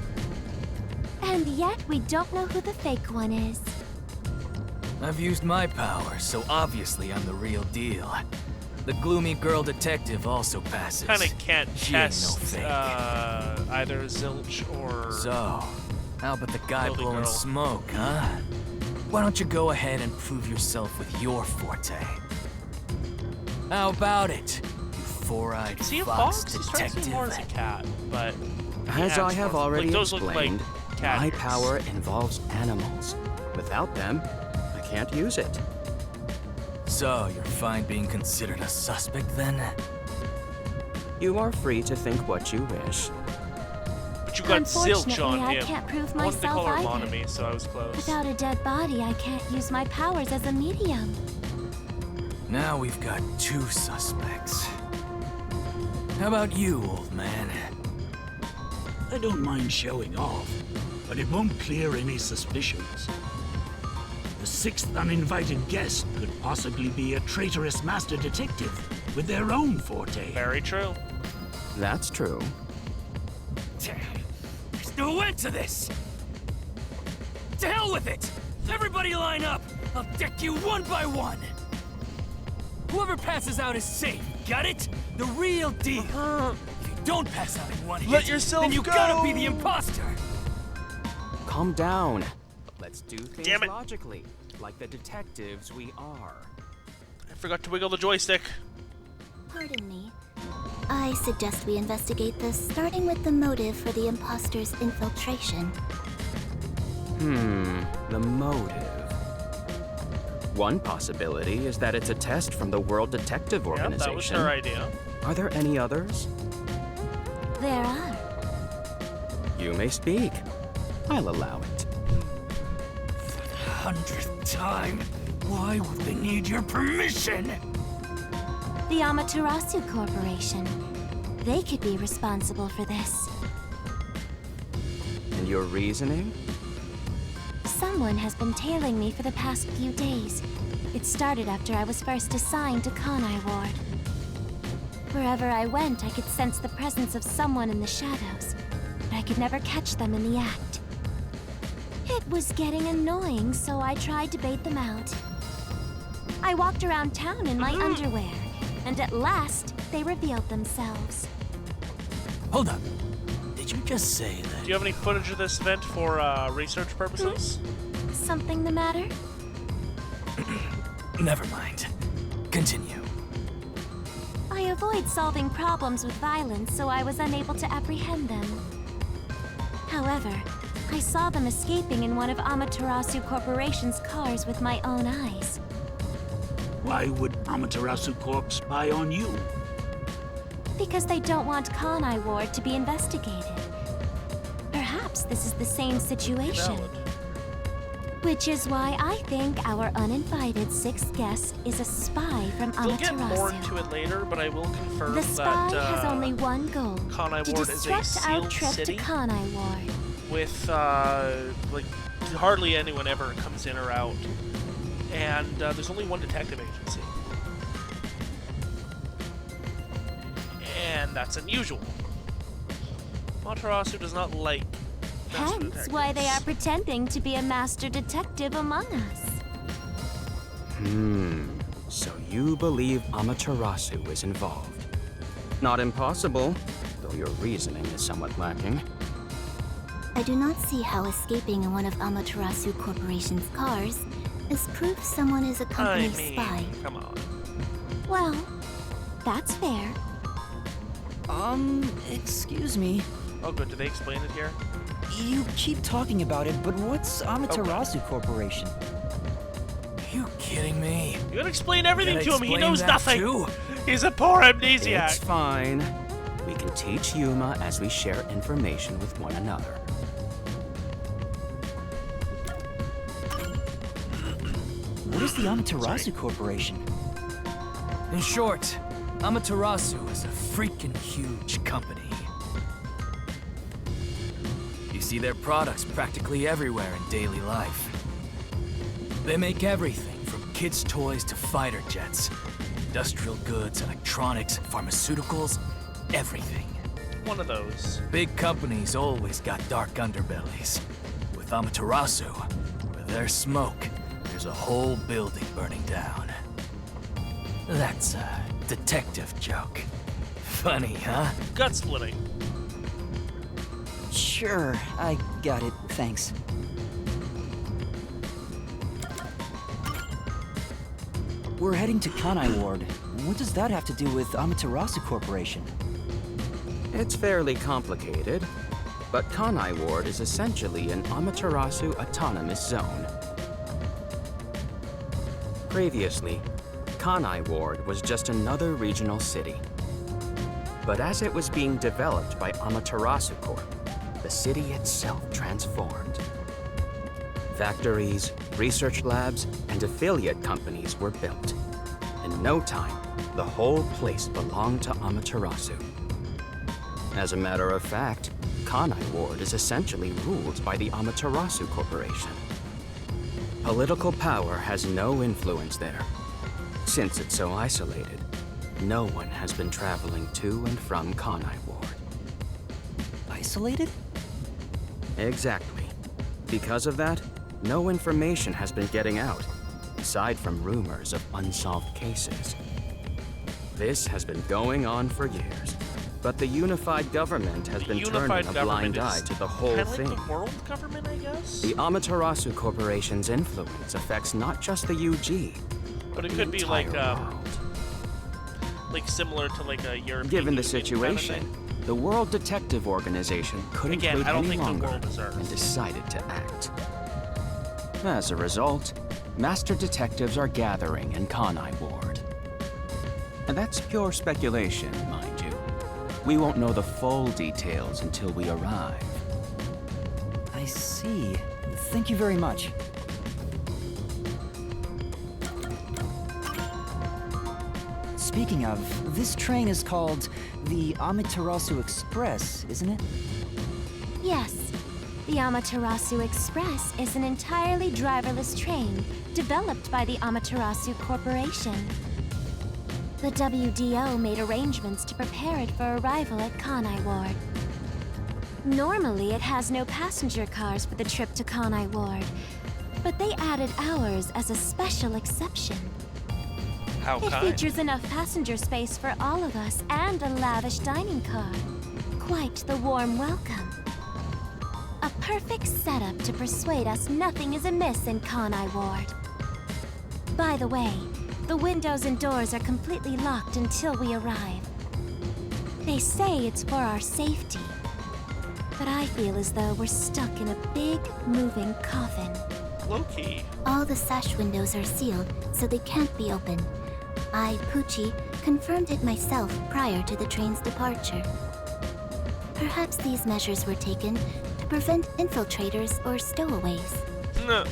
And yet we don't know who the fake one is. I've used my powers, so obviously I'm the real deal. The gloomy girl detective also passes. Kinda can't She ain't test no fake. either Zilch or... So, how about the guy Clothing blowing girl. smoke, huh? Why don't you go ahead and prove yourself with your forte? How about it, you four-eyed Is he a fox fox? He strikes me detective? more as a cat, but... As I have already like, those look like explained, cat my ears. power involves animals. Without them, I can't use it. So, you're fine being considered a suspect then? You are free to think what you wish. But you got Zilch Unfortunately, on I him. can't prove I wanted to call myself her either. Monami, so I was close. Without a dead body, I can't use my powers as a medium. Now we've got 2 suspects. How about you, old man? I don't mind showing off, but it won't clear any suspicions. The 6th uninvited guest could possibly be a traitorous master detective with their own forte. Very true. That's true. There's no end to this! To hell with it! Everybody line up! I'll deck you one by one! Whoever passes out is safe, got it? The real deal! If you don't pass out in one hit, Let yourself then you go! gotta be the imposter! Calm down. Let's do things Damn it. logically, like the detectives we are. I forgot to wiggle the joystick. Pardon me. I suggest we investigate this, starting with the motive for the imposter's infiltration. The motive. One possibility is that it's a test from the World Detective Yep, Organization. that was her idea. Are there any others? There are. You may speak. I'll allow it. 100th time, why would they need your permission? The Amaterasu Corporation. They could be responsible for this. And your reasoning? Someone has been tailing me for the past few days. It started after I was first assigned to Kanai Ward. Wherever I went, I could sense the presence of someone in the shadows, but I could never catch them in the act. It was getting annoying, so I tried to bait them out. I walked around town in my underwear, and at last, they revealed themselves. Hold up. Did you just say that? Do you have any footage of this event for research purposes? Something the matter? Never mind. Continue. I avoid solving problems with violence, so I was unable to apprehend them. However, I saw them escaping in one of Amaterasu Corporation's cars with my own eyes. Why would Amaterasu Corp spy on you? Because they don't want Kanai Ward to be investigated. Perhaps this is the same situation. Valid. Which is why I think our uninvited sixth guest is a spy from We'll get Amaterasu. more into it later, but I will confirm The spy that has only one goal, Kanai to Ward is a disrupt our sealed trip city to Kanai Ward. with like hardly anyone ever comes in or out, and there's only one detective agency, and that's unusual. Amaterasu does not like master Hence why they are detectives. pretending to be a master detective among us. So you believe Amaterasu is involved. Not impossible, though your reasoning is somewhat lacking. I do not see how escaping in one of Amaterasu Corporation's cars is proof someone is a I company mean, spy. come on. Well, that's fair. Excuse me. Oh, good. Do they explain it here? You keep talking about it, but what's Amaterasu Corporation? You kidding me? You gotta explain everything Gotta to him. He explain knows that nothing. too? He's a poor amnesiac. It's fine. We can teach Yuma as we share information with one another. What is the Amaterasu Corporation? In short, Amaterasu is a freaking huge company. You see their products practically everywhere in daily life. They make everything from kids' toys to fighter jets, industrial goods, electronics, pharmaceuticals, everything. One of those. Big companies always got dark underbellies. With Amaterasu, where there's smoke, there's a whole building burning down. That's a detective joke. Funny, huh? Gut splitting. Sure, I got it, thanks. We're heading to Kanai Ward. What does that have to do with Amaterasu Corporation? It's fairly complicated, but Kanai Ward is essentially an Amaterasu autonomous zone. Previously, Kanai Ward was just another regional city. But as it was being developed by Amaterasu Corp, the city itself transformed. Factories, research labs, and affiliate companies were built. In no time, the whole place belonged to Amaterasu. As a matter of fact, Kanai Ward is essentially ruled by the Amaterasu Corporation. Political power has no influence there. Since it's so isolated, no one has been traveling to and from Kanai Ward. Isolated? Exactly. Because of that, no information has been getting out, aside from rumors of unsolved cases. This has been going on for years, but the unified government has been turning a blind eye to the whole kinda thing. like the world government, I guess? The Amaterasu Corporation's influence affects not just the UG, But it the could be entire like world. like similar to like a European Given the Union kind of situation, thing. the World Detective Organization couldn't Again, wait I don't any think the longer world is Earth. and decided to act. As a result, master detectives are gathering in Kanai Ward. And that's pure speculation, mind you. We won't know the full details until we arrive. I see. Thank you very much. Speaking of, this train is called the Amaterasu Express, isn't it? Yes. The Amaterasu Express is an entirely driverless train developed by the Amaterasu Corporation. The WDO made arrangements to prepare it for arrival at Kanai Ward. Normally, it has no passenger cars for the trip to Kanai Ward, but they added ours as a special exception. How It kind. features enough passenger space for all of us and a lavish dining car. Quite the warm welcome. A perfect setup to persuade us nothing is amiss in Kanai Ward. By the way, the windows and doors are completely locked until we arrive. They say it's for our safety, but I feel as though we're stuck in a big, moving coffin. Low-key. All the sash windows are sealed, so they can't be opened. I, Poochie, confirmed it myself prior to the train's departure. Perhaps these measures were taken to prevent infiltrators or stowaways. No.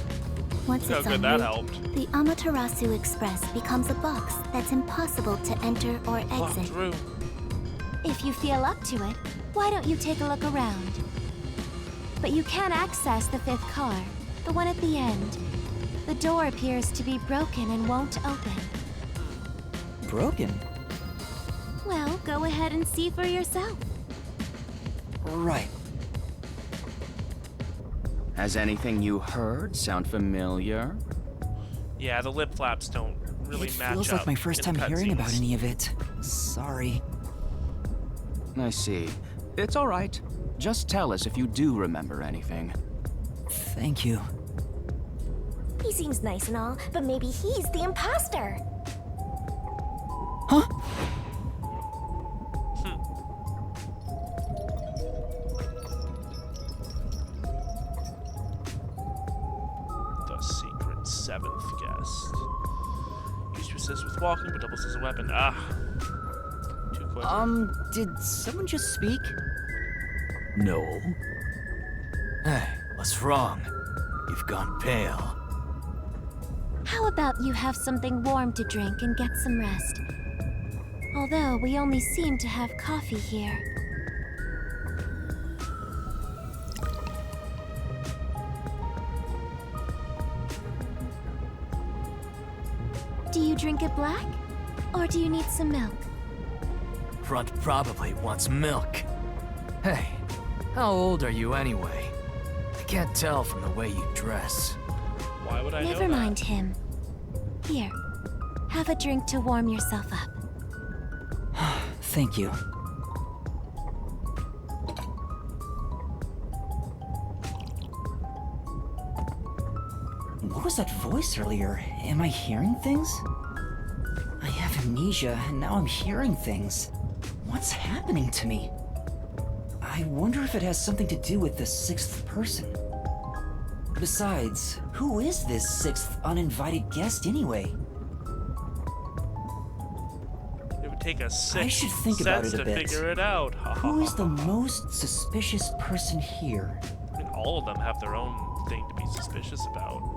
Once How it's good en that route, helped. the Amaterasu Express becomes a box that's impossible to enter or Locked exit. room. If you feel up to it, why don't you take a look around? But you can access the 5th car, the one at the end. The door appears to be broken and won't open. Broken? Well, go ahead and see for yourself. Right. Has anything you heard sound familiar? Yeah, the lip flaps don't really It match feels up like my first in time hearing about cutscenes. any of it. Sorry. I see. It's all right. Just tell us if you do remember anything. Thank you. He seems nice and all, but maybe he's the imposter. Huh? The secret 7th guest. Used to assist with walking, but doubles as a weapon. Ah. Too quick. Did someone just speak? No. Hey, what's wrong? You've gone pale. How about you have something warm to drink and get some rest? Although we only seem to have coffee here. Do you drink it black? Or do you need some milk? Front probably wants milk. Hey, how old are you anyway? I can't tell from the way you dress. Why would I know Never that? mind him. Here, have a drink to warm yourself up. Thank you. What was that voice earlier? Am I hearing things? I have amnesia, and now I'm hearing things. What's happening to me? I wonder if it has something to do with the 6th person. Besides, who is this 6th uninvited guest anyway? It would take a I sixth should think about sense it a to bit. figure it out. Ha, ha, Who is ha, the ha. most suspicious person here? I mean, all of them have their own thing to be suspicious about.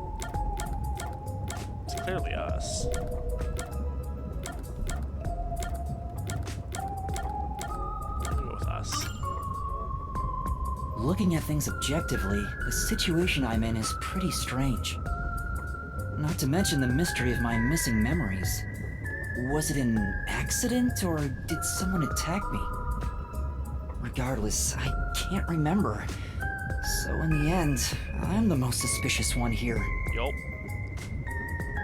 It's clearly us. I'm gonna go with us. Looking at things objectively, the situation I'm in is pretty strange. Not to mention the mystery of my missing memories. Was it an accident, or did someone attack me? Regardless, I can't remember. So in the end, I'm the most suspicious one here. Yup.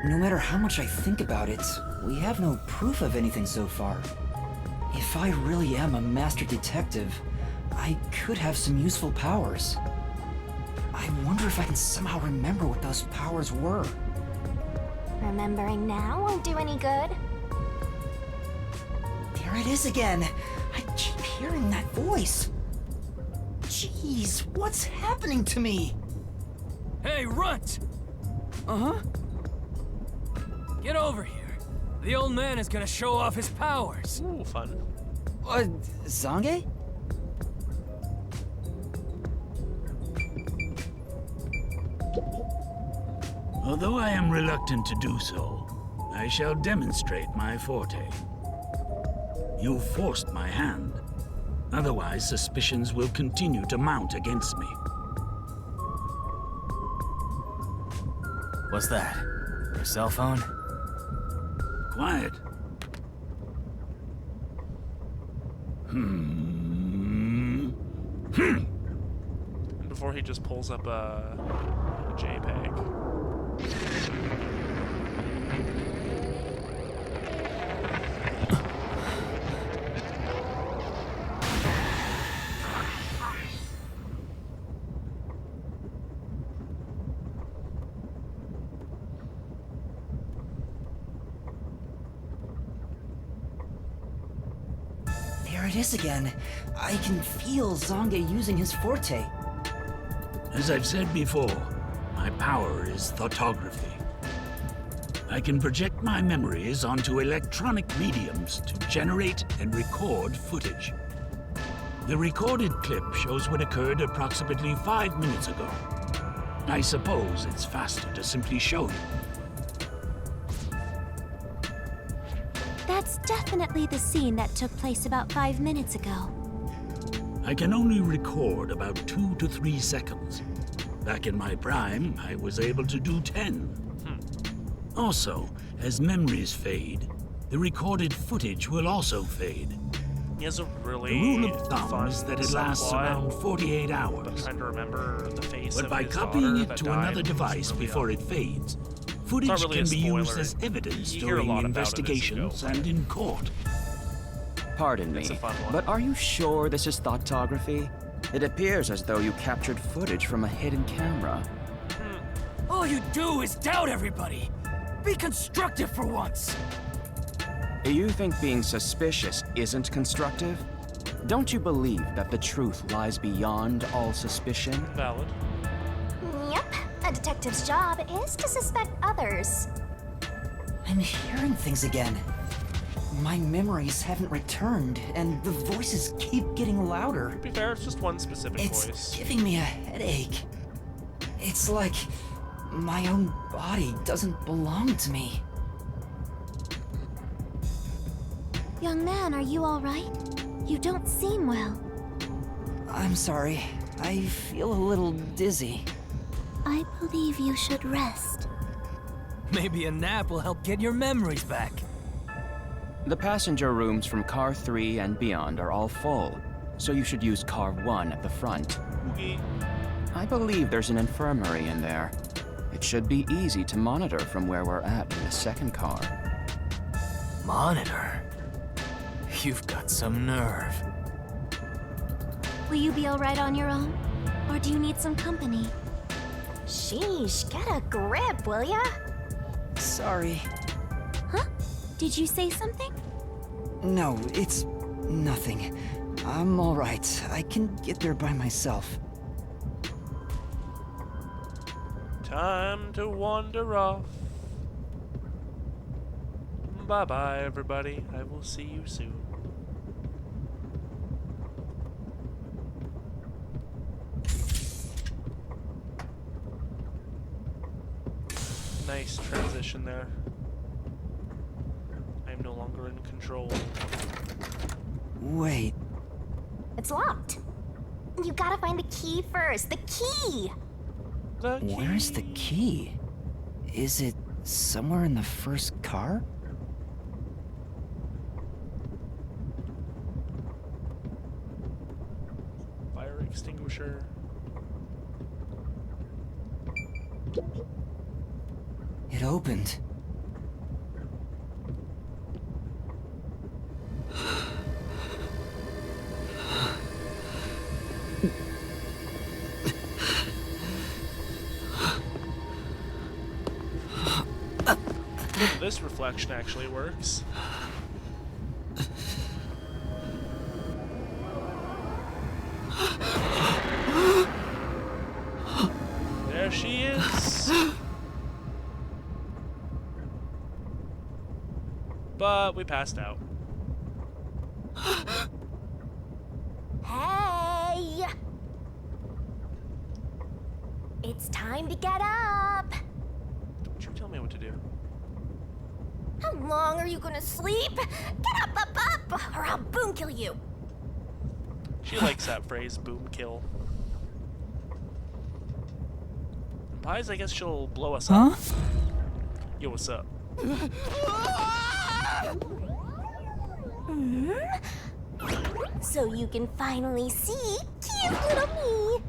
No matter how much I think about it, we have no proof of anything so far. If I really am a master detective, I could have some useful powers. I wonder if I can somehow remember what those powers were. Remembering now won't do any good. There it is again! I keep hearing that voice! Jeez, what's happening to me? Hey, Runt! Uh-huh? Get over here. The old man is gonna show off his powers. Ooh, fun. Zange? Although I am reluctant to do so, I shall demonstrate my forte. You forced my hand. Otherwise, suspicions will continue to mount against me. What's that? Your cell phone? Quiet. before he just pulls up a JPEG. There it is again. I can feel Zonge using his forte. As I've said before, my power is thoughtography. I can project my memories onto electronic mediums to generate and record footage. The recorded clip shows what occurred approximately 5 minutes ago. I suppose it's faster to simply show you. That's definitely the scene that took place about 5 minutes ago. I can only record about 2 to 3 seconds. Back in my prime, I was able to do 10. Also, as memories fade, the recorded footage will also fade. He has a really The rule of thumb fun is that it lasts subplot, around 48 but hours. trying to remember the face But of by his copying daughter it that to died another was device really before it fades, footage not really a can be used spoiler. as evidence You hear a during lot about it as you investigations go. and in court. Pardon It's me, a fun one. but are you sure this is thoughtography? It appears as though you captured footage from a hidden camera. All you do is doubt everybody. Be constructive for once. You think being suspicious isn't constructive? Don't you believe that the truth lies beyond all suspicion? valid. Yep, a detective's job is to suspect others. I'm hearing things again. My memories haven't returned, and the voices keep getting louder. To be fair, it's just one specific It's voice. giving me a headache. It's like my own body doesn't belong to me. Young man, are you all right? You don't seem well. I'm sorry. I feel a little dizzy. I believe you should rest. Maybe a nap will help get your memories back. The passenger rooms from Car 3 and beyond are all full, so you should use Car 1 at the front. Oogie. I believe there's an infirmary in there. It should be easy to monitor from where we're at in the second car. Monitor? You've got some nerve. Will you be all right on your own? Or do you need some company? Sheesh, get a grip, will ya? Sorry. Huh? Did you say something? No, it's nothing. I'm all right. I can get there by myself. Time to wander off. Bye-bye, everybody. I will see you soon. Nice transition there. I am no longer in control. Wait, It's locked. You gotta find the key first. The key! The where's the key? Is it somewhere in the first car? Fire extinguisher. It opened. This reflection actually works. There she is. But we passed out. Hey! It's time to get up! Don't you tell me what to do. How long are you gonna sleep? Get up, or I'll boom kill you! She likes that phrase, boom kill. Pies, I guess she'll blow us up. Yo, what's up? So you can finally see cute little me!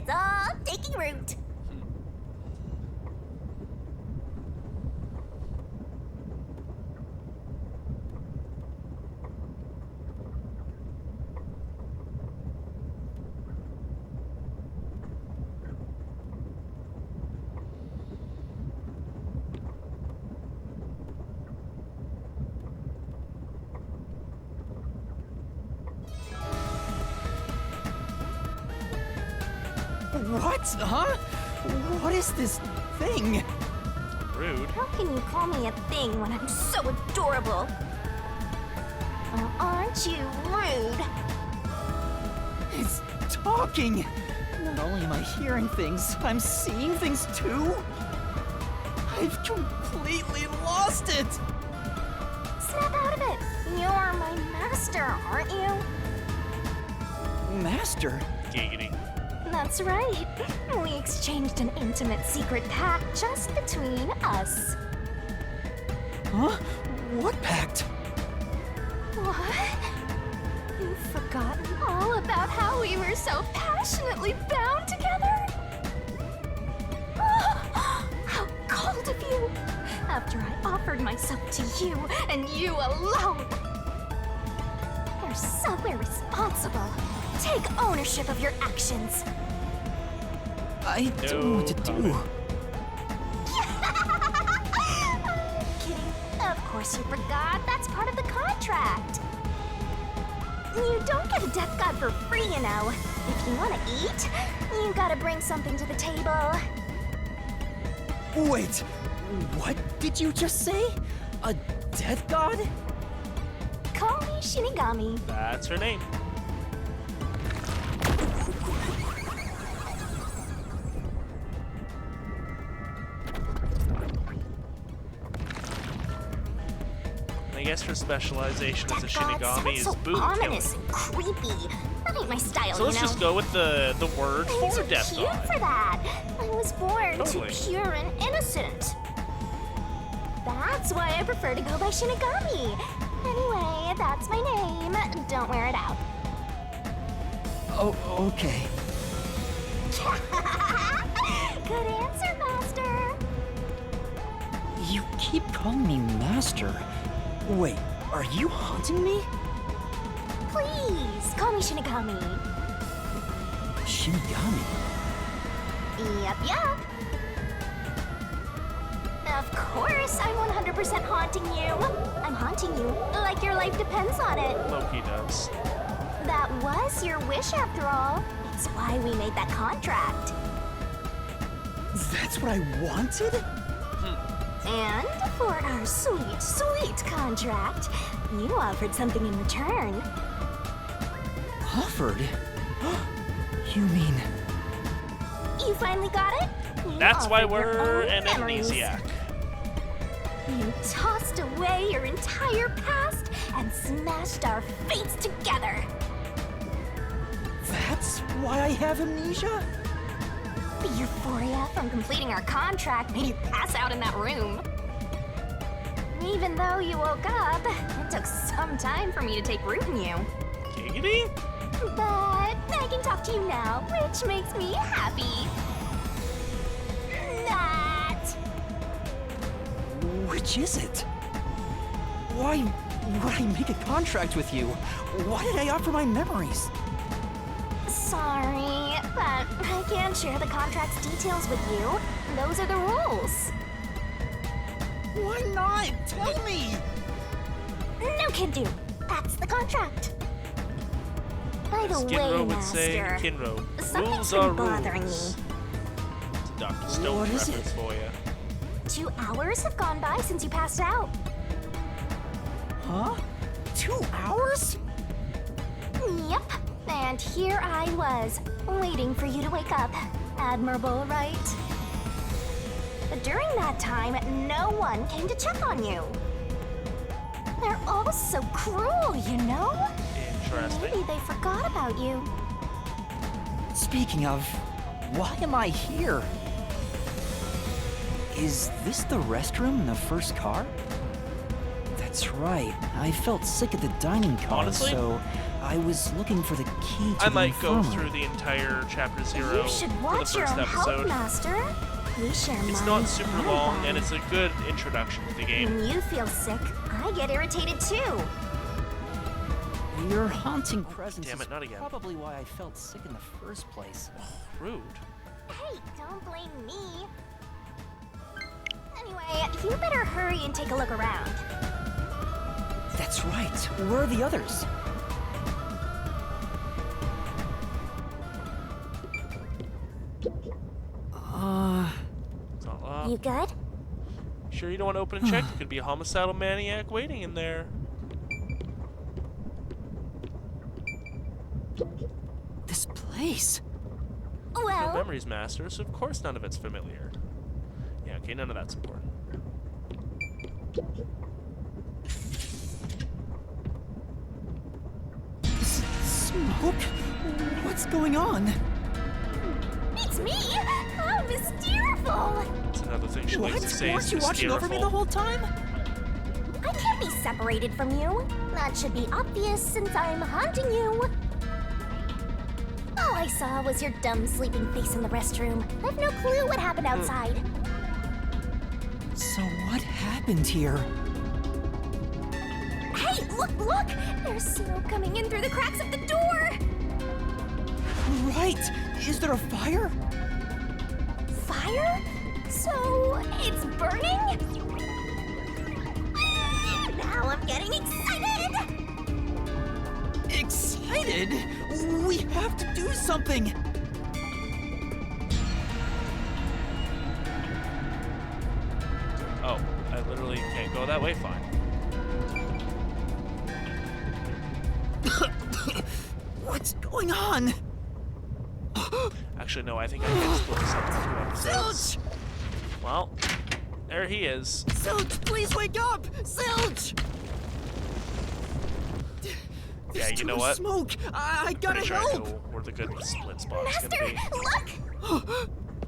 It's all taking root. What? Huh? What is this thing? Rude. How can you call me a thing when I'm so adorable? Well, aren't you rude? It's talking! Not only am I hearing things, I'm seeing things too? I've completely lost it! Snap out of it. You're my master, aren't you? Master? Giggity. That's right. We exchanged an intimate secret pact just between us. Huh? What pact? What? You've forgotten all about how we were so passionately bound together? How cold of you! After I offered myself to you, and you alone! You're so irresponsible. Take ownership of your actions. I don't know what to do. Kidding. Of course you forgot. That's part of the contract. You don't get a death god for free, you know. If you want to eat, you gotta bring something to the table. Wait, what did you just say? A death god? Call me Shinigami. That's her name. I guess her specialization as a Death god Shinigami sounds is so boom ominous killing. and creepy. That ain't my style, So let's you know. just go with the word I'm for too death cute god. for that. I was born Totally. too pure and innocent. That's why I prefer to go by Shinigami. Anyway, that's my name. Don't wear it out. Oh, okay. Good answer, Master. You keep calling me Master. Wait, are you haunting me? Please, call me Shinigami. Shinigami? Yup. Of course, I'm 100% haunting you. I'm haunting you like your life depends on it. Loki does. That was your wish after all. It's why we made that contract. That's what I wanted? And for our sweet, sweet contract, you offered something in return. Offered? You mean... You finally got it? You That's why offered your we're own an memories. amnesiac. You tossed away your entire past and smashed our fates together. That's why I have amnesia? The euphoria from completing our contract made you pass out in that room. Even though you woke up, it took some time for me to take root in you. Giggity? But I can talk to you now, which makes me happy. That. Which is it? Why would I make a contract with you? Why did I offer my memories? Sorry, but I can't share the contract's details with you. Those are the rules. Why not? Tell me! No can do. That's the contract. By the As way, Kinro would say, Master, Kinro, something's rules been are bothering rules. me. It's a Dr. Stone What is reference it? for you. 2 hours have gone by since you passed out. Huh? 2 hours? Yep. And here I was, waiting for you to wake up. Admirable, right? But during that time, no one came to check on you. They're all so cruel, you know? Interesting. Maybe they forgot about you. Speaking of, why am I here? Is this the restroom in the first car? That's right. I felt sick at the dining car, Honestly? so I was looking for the key to I the might go infirmary. through the entire chapter 0 You should for the watch your first episode. help, Master. We share It's minds not super and long, bodies. and it's a good introduction to the game. When you feel sick, I get irritated too. Your haunting presence damn it, is not again. probably why I felt sick in the first place. Rude. Hey, don't blame me. Anyway, you better hurry and take a look around. That's right. Where are the others? It's not locked. You good? Sure you don't want to open and check? There could be a homicidal maniac waiting in there. This place. No Well, memories, Master, so of course none of it's familiar. Yeah, okay, none of that's important. Smoke? What's going on? it's me! How mysteriful! It's another thing she likes to say Weren't is you watching over me the mysteriful. whole time? I can't be separated from you. That should be obvious since I'm haunting you. All I saw was your dumb sleeping face in the restroom. I've no clue what happened outside. So what happened here? Hey, look! There's smoke coming in through the cracks of the door! Right! Is there a fire? Fire? So, it's burning? Now I'm getting excited! Excited? We have to do something! Oh, I literally can't go that way, fine. What's going on? Actually, no, I think I can split this up into 2 episodes. Zilch! Well, there he is. Zilch, please wake up! Zilch! Yeah, There's you know too much what? Smoke! I gotta Pretty sure I help! know where the good split spot's Master, gonna be. look!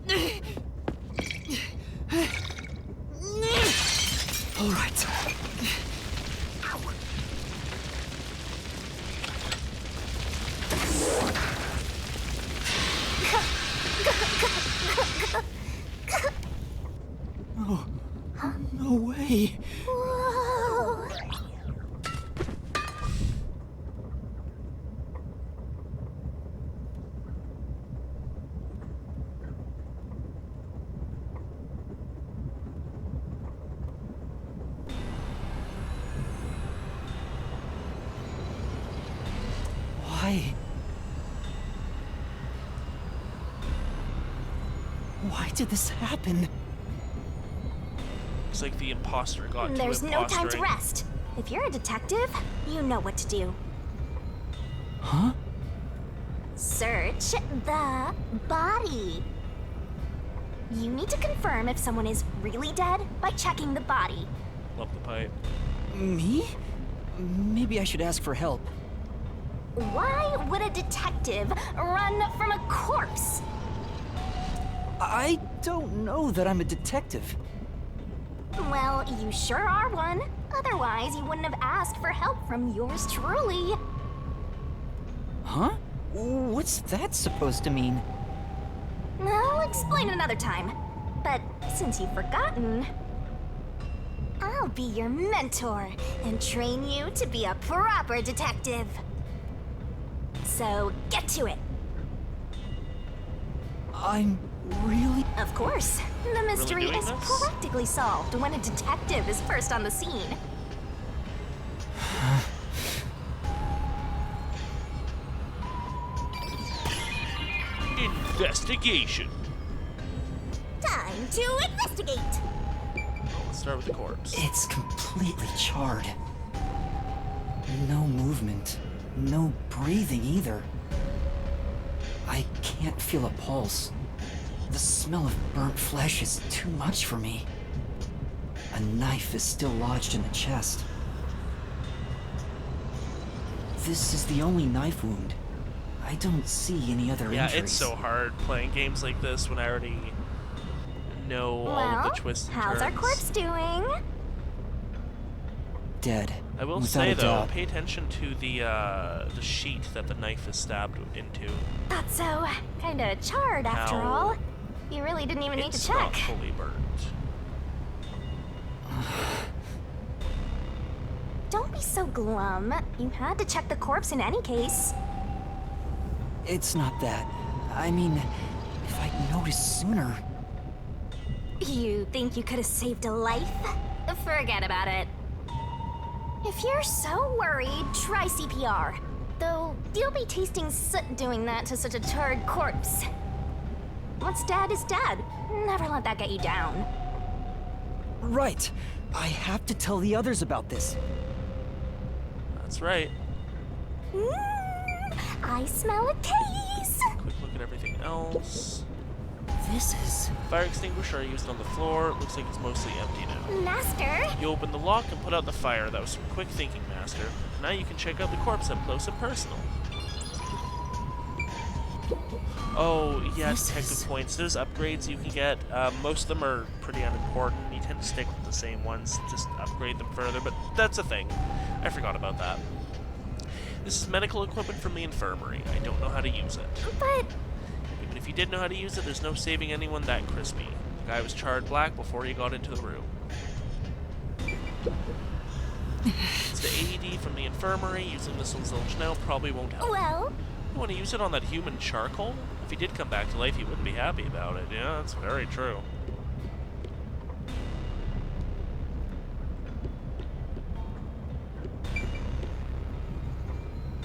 All right. Oh, no way. Whoa. Why? Why did this happen? Looks like the imposter got too There's no time to impostering. rest. If you're a detective, you know what to do. Huh? Search the body. You need to confirm if someone is really dead by checking the body. Love the pipe. Me? Maybe I should ask for help. Why would a detective run from a corpse? I don't know that I'm a detective. Well, you sure are one. Otherwise, you wouldn't have asked for help from yours truly. Huh? What's that supposed to mean? I'll explain another time. But since you've forgotten, I'll be your mentor and train you to be a proper detective. So get to it. I'm really... Of course, the mystery doing is this? practically solved when a detective is first on the scene. Investigation. Time to investigate. Let's start with the corpse. It's completely charred. No movement. No breathing either. I can't feel a pulse. The smell of burnt flesh is too much for me. A knife is still lodged in the chest. This is the only knife wound. I don't see any other Yeah, injuries. it's so hard playing games like this when I already know all of Well, the twists and how's our turns. corpse doing? Dead. I will Without say a though, doubt. pay attention to the sheet that the knife is stabbed into. Thought so. Kinda charred after Ow. all. You really didn't even need to It's check. not fully burnt. Don't be so glum. You had to check the corpse in any case. It's not that. I mean, if I'd noticed sooner. You think you could have saved a life? Forget about it. If you're so worried, try CPR. Though, you'll be tasting soot doing that to such a charred corpse. What's dead is dead. Never let that get you down. Right. I have to tell the others about this. That's right. I smell a case. Quick look at everything else. This is... Fire extinguisher I used on the floor. It looks like it's mostly empty now. Master? You open the lock and put out the fire. That was some quick thinking, Master. Now you can check out the corpse up close and personal. Oh, yeah, detective points. There's upgrades you can get. Most of them are pretty unimportant. You tend to stick with the same ones, just upgrade them further, but that's a thing. I forgot about that. This is medical equipment from the infirmary. I don't know how to use it. But Even if you did know how to use it, there's no saving anyone that crispy. The guy was charred black before he got into the room. It's the AED from the infirmary. Using this on Zilch now probably won't help. well, You want to use it on that human charcoal? If he did come back to life, he wouldn't be happy about it. Yeah, that's very true.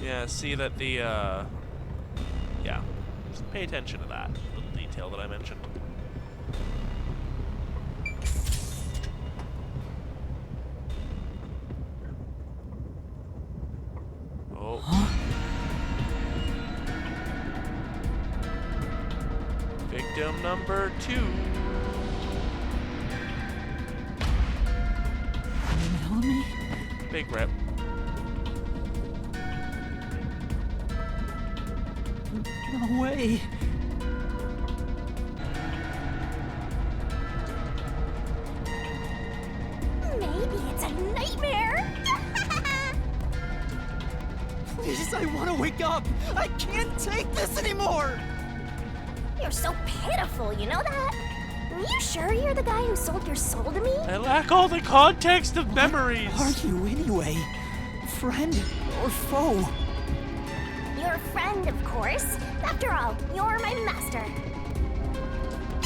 Yeah, see that the, yeah. Just pay attention to that little detail that I mentioned. Oh. Victim number 2. Melanie? Big rip. No way. maybe it's a nightmare. Please, I want to wake up. I can't take this anymore. You're so pitiful, you know that? You sure you're the guy who sold your soul to me? I lack all the context of memories. Are you anyway? Friend or foe? You're a friend, of course. After all, you're my master.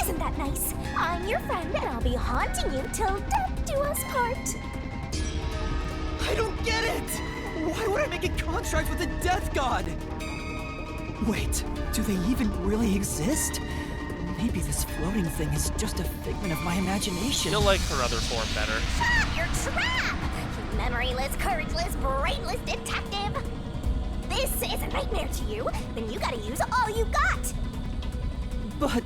Isn't that nice? I'm your friend, and I'll be haunting you till death do us part. I don't get it! Why would I make a contract with the death god? Wait, do they even really exist? Maybe this floating thing is just a figment of my imagination. You'll like her other form better. Stop your trap! You memoryless, courageless, brainless detective! This is a nightmare to you, then you gotta use all you got! But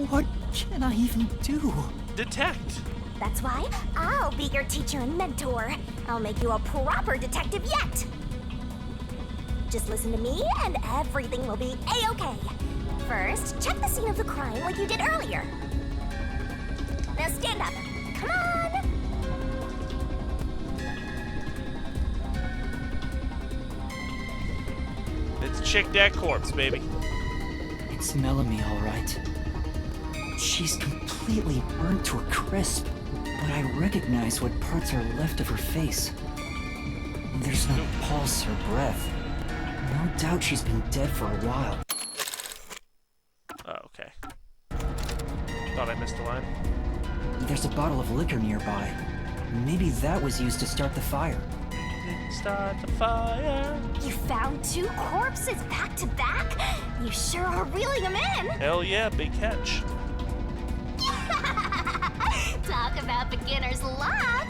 what can I even do? Detect. That's why I'll be your teacher and mentor. I'll make you a proper detective yet! Just listen to me and everything will be A-okay. First, check the scene of the crime like you did earlier. Now stand up. Come on! Let's check that corpse, baby. It's Melanie, all right. She's completely burnt to a crisp, but I recognize what parts are left of her face. There's no pulse or breath. No doubt she's been dead for a while. Oh, okay. Thought I missed a line. There's a bottle of liquor nearby. Maybe that was used to start the fire. Start the fire. You found 2 corpses back to back? You sure are reeling them in! Hell yeah, big catch. Talk about beginner's luck!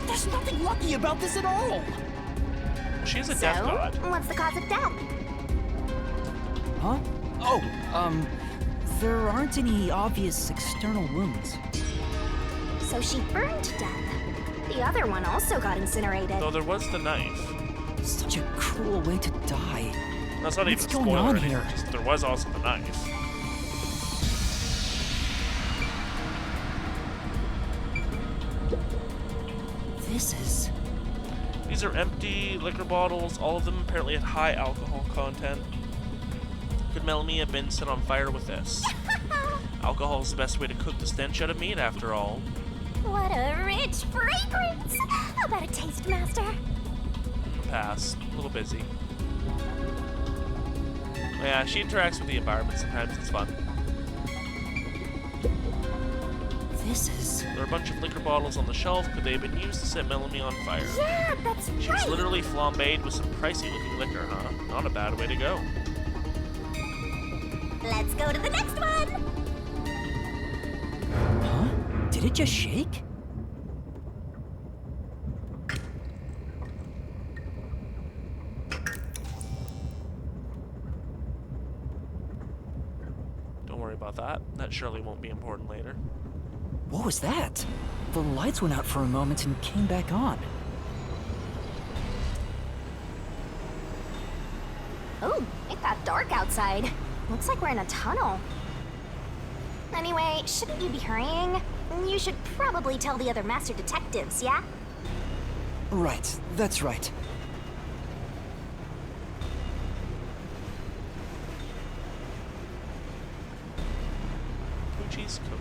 There's nothing lucky about this at all! She's a death god. What's the cause of death? Huh? Oh, there aren't any obvious external wounds. So she burned to death. The other one also got incinerated. Though there was the knife. Such a cruel way to die. That's not What's even a going spoiler on or anything. here? Just, there was also the knife. This is These are empty liquor bottles, all of them apparently had high alcohol content. Could Melanie have been set on fire with this? Alcohol is the best way to cook the stench out of meat, after all. What a rich fragrance! How about a taste, Master? Pass. A little busy. Yeah, she interacts with the environment sometimes. It's fun. This is... There are a bunch of liquor bottles on the shelf. Could they have been used to set Melanie on fire? Yeah, that's She's right! literally flambéed with some pricey-looking liquor, huh? Not a bad way to go. Let's go to the next one! Huh? Did it just shake? Don't worry about that. That surely won't be important later. What was that? The lights went out for a moment and came back on. Ooh, it got dark outside. Looks like we're in a tunnel. Anyway, shouldn't you be hurrying? You should probably tell the other master detectives, yeah? Right, that's right. Poochie's coat.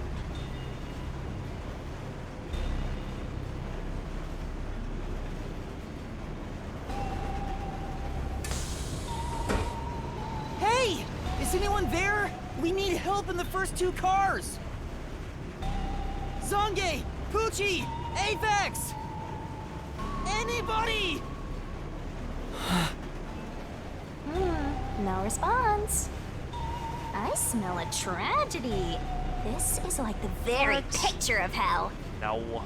Hey! Is anyone there? We need help in the first two cars! Zange! Poochie! Apex! Anybody! No response. I smell a tragedy. This is like the very picture of hell. No.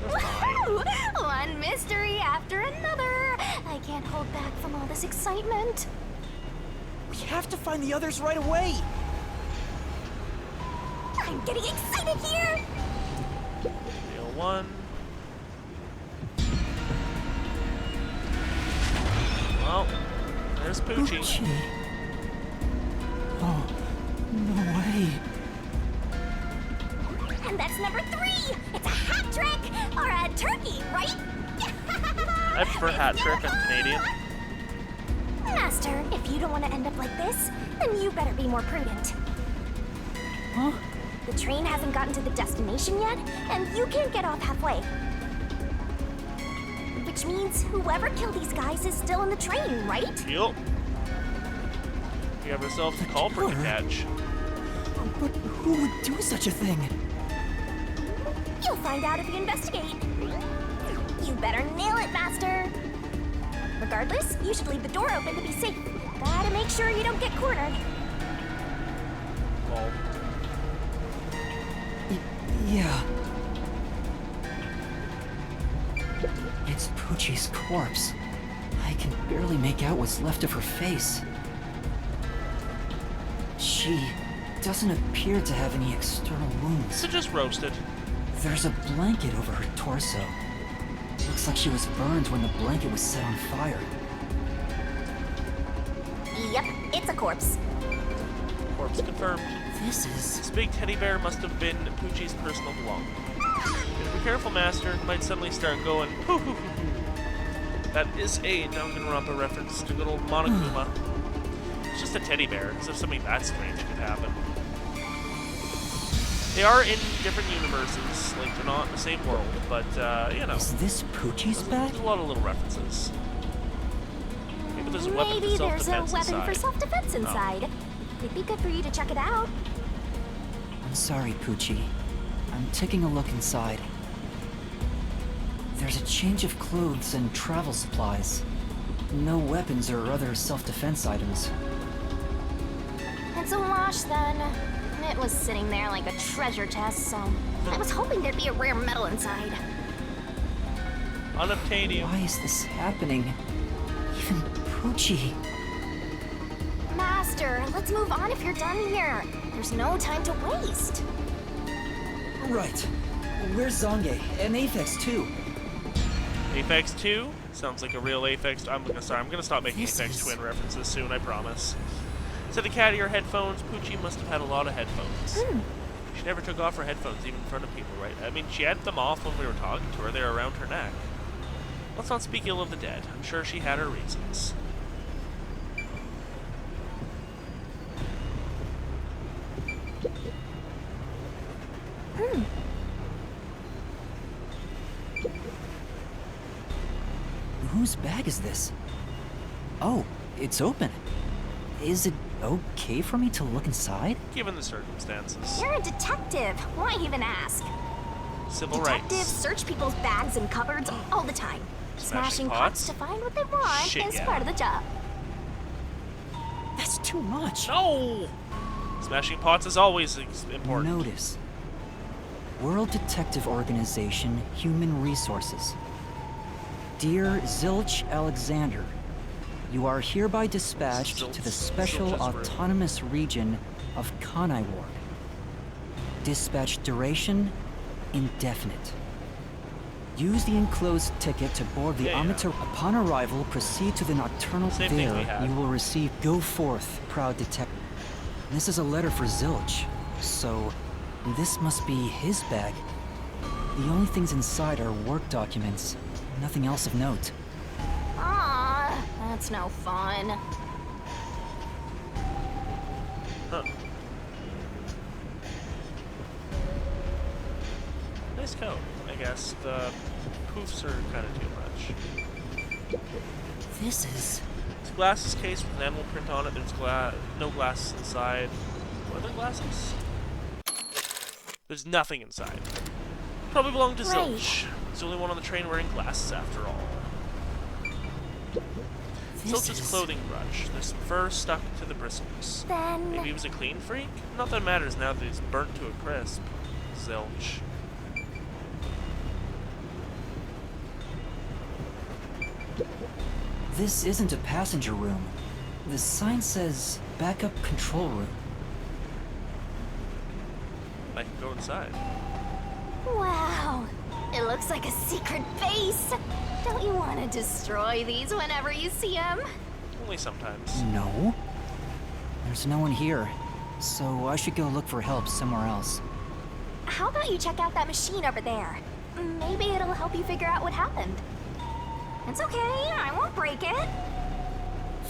They're fine. Woohoo! One mystery after another. I can't hold back from all this excitement. We have to find the others right away! I'm getting excited here. Deal one. Well, there's Poochie. Poochie? Oh, no way. And that's number 3. It's a hat trick or a turkey, right? I prefer hat trick. I'm Canadian. Master, if you don't want to end up like this, then you better be more prudent. Huh? The train hasn't gotten to the destination yet, and you can't get off halfway. Which means whoever killed these guys is still in the train, right? Yup. You have yourself a culprit to catch. But who would do such a thing? You'll find out if you investigate. You better nail it, Master. Regardless, you should leave the door open to be safe. Gotta make sure you don't get cornered. Well, Yeah. It's Poochie's corpse. I can barely make out what's left of her face. She doesn't appear to have any external wounds. so just roasted. There's a blanket over her torso. Looks like she was burned when the blanket was set on fire. Yep, it's a corpse. Corpse confirmed. This is... This big teddy bear must have been Poochie's personal belonging. Be careful, Master. It might suddenly start going hoo hoo hoo hoo. That is a Danganronpa reference to good old Monokuma. It's just a teddy bear, as if something that strange could happen. They are in different universes, like they're not in the same world, but you know. Is this Poochie's bag? There's a lot of little references. Maybe there's a weapon Maybe for there's a self-defense weapon inside. for self-defense inside. It'd be good for you to check it out. I'm sorry, Poochie. I'm taking a look inside. There's a change of clothes and travel supplies. No weapons or other self-defense items. It's a wash then. It was sitting there like a treasure chest, so I was hoping there'd be a rare metal inside. Unobtainium. Why is this happening? Even Poochie. Master, let's move on if you're done here. There's no time to waste. Right. Where's Zange? And Aphex too. Aphex 2? Sounds like a real Aphex. I'm gonna stop making This Aphex is- Twin references soon, I promise. Instead of cattier headphones, Poochie must have had a lot of headphones. She never took off her headphones, even in front of people, right? I mean, she had them off when we were talking to her. They were around her neck. Let's not speak ill of the dead. I'm sure she had her reasons. Whose bag is this? Oh, it's open. Is it okay for me to look inside? Given the circumstances. You're a detective. Why even ask? Civil Detectives rights. search people's bags and cupboards all the time. Smashing Smashing pots? pots to find what they want Shit, is yeah. part of the job. That's too much. No! Smashing pots is always important. Notice. World Detective Organization, Human Resources. Dear Zilch Alexander, you are hereby dispatched to the Special Zilch's room. Autonomous Region of Kanai Ward. Dispatch duration, indefinite. Use the enclosed ticket to board the Yeah. Amateur. Upon arrival, proceed to the Nocturnal. Same thing we There, had. you will receive Go Forth, Proud Detective. This is a letter for Zilch, so this must be his bag. The only things inside are work documents, nothing else of note. Ah, that's no fun. Huh. Nice coat, I guess. The poofs are kind of too much. This is... It's a glasses case with an animal print on it. There's no glasses inside. Are there glasses? There's nothing inside. Probably belong to Right. Zilch. He's the only one on the train wearing glasses after all. Zilch's clothing brush. There's some fur stuck to the bristles. Then Maybe he was a clean freak? Not that it matters now that he's burnt to a crisp. Zilch. This isn't a passenger room. The sign says backup control room. I can go inside. wow, it looks like a secret base. Don't you want to destroy these whenever you see them? Only sometimes. No. There's no one here, so I should go look for help somewhere else. How about you check out that machine over there? Maybe it'll help you figure out what happened. It's okay, I won't break it.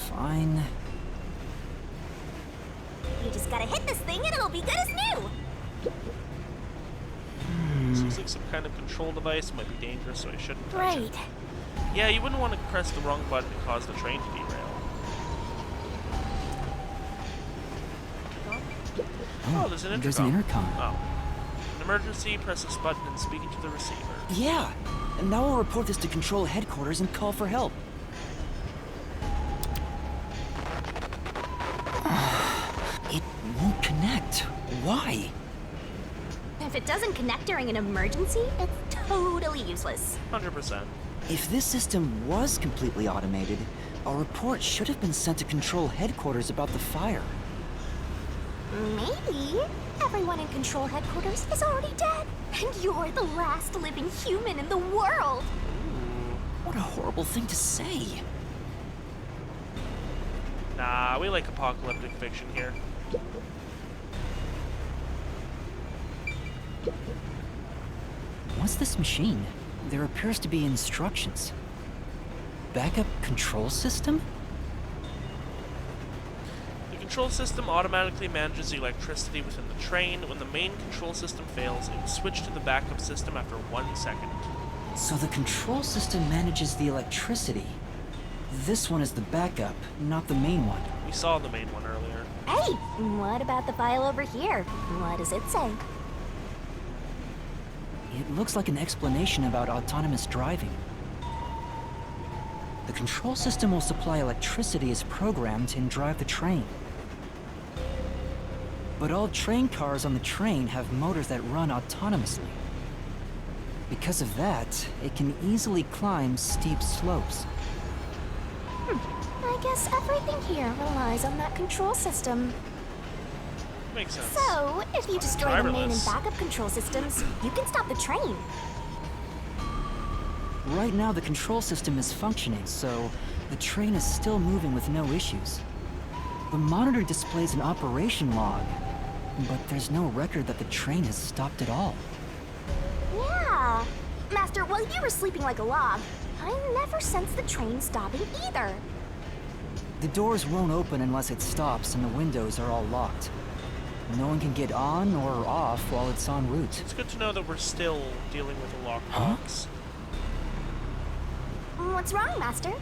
Fine. You just gotta hit this thing and it'll be good as new. This looks like some kind of control device. It might be dangerous, so I shouldn't touch Right. it. Yeah, you wouldn't want to press the wrong button and cause the train to derail. Oh, there's an intercom. There's an intercom. Oh. An emergency, press this button and speak into the receiver. Yeah! And now I'll report this to Control Headquarters and call for help. It won't connect. Why? If it doesn't connect during an emergency, it's totally useless. 100%. If this system was completely automated, a report should have been sent to Control Headquarters about the fire. Maybe everyone in Control Headquarters is already dead, and you're the last living human in the world. What a horrible thing to say. Nah, we like apocalyptic fiction here. What's this machine? There appears to be instructions. Backup control system? The control system automatically manages the electricity within the train. When the main control system fails, it will switch to the backup system after 1 second. So the control system manages the electricity. This one is the backup, not the main one. We saw the main one earlier. Hey, what about the file over here? What does it say? It looks like an explanation about autonomous driving. The control system will supply electricity as programmed and drive the train. But all train cars on the train have motors that run autonomously. Because of that, it can easily climb steep slopes. I guess everything here relies on that control system. Makes sense. So, if you destroy the main and driverless. backup control systems, you can stop the train. Right now, the control system is functioning, so the train is still moving with no issues. The monitor displays an operation log, but there's no record that the train has stopped at all. Yeah. Master, while you were sleeping like a log, I never sense the train stopping either. The doors won't open unless it stops, and the windows are all locked. No one can get on or off while it's en route. It's good to know that we're still dealing with a lockbox. What's wrong, Master?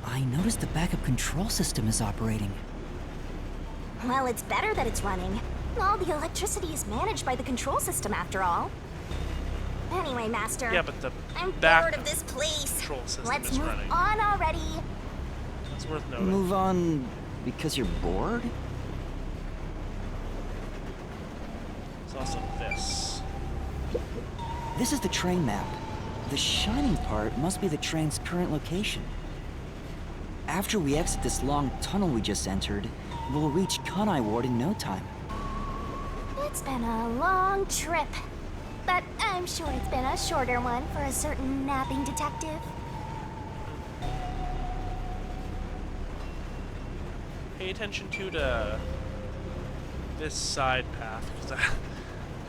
I noticed the backup control system is operating. Well, it's better that it's running. All the electricity is managed by the control system, after all. Anyway, Master. Yeah, but the I'm bored backup of this place. control system Let's is move running. on already. That's worth noting. Move on because you're bored? There's also this. This is the train map. The shining part must be the train's current location. After we exit this long tunnel we just entered, we'll reach Kanai Ward in no time. It's been a long trip. But I'm sure it's been a shorter one for a certain napping detective. Pay attention to this side path, because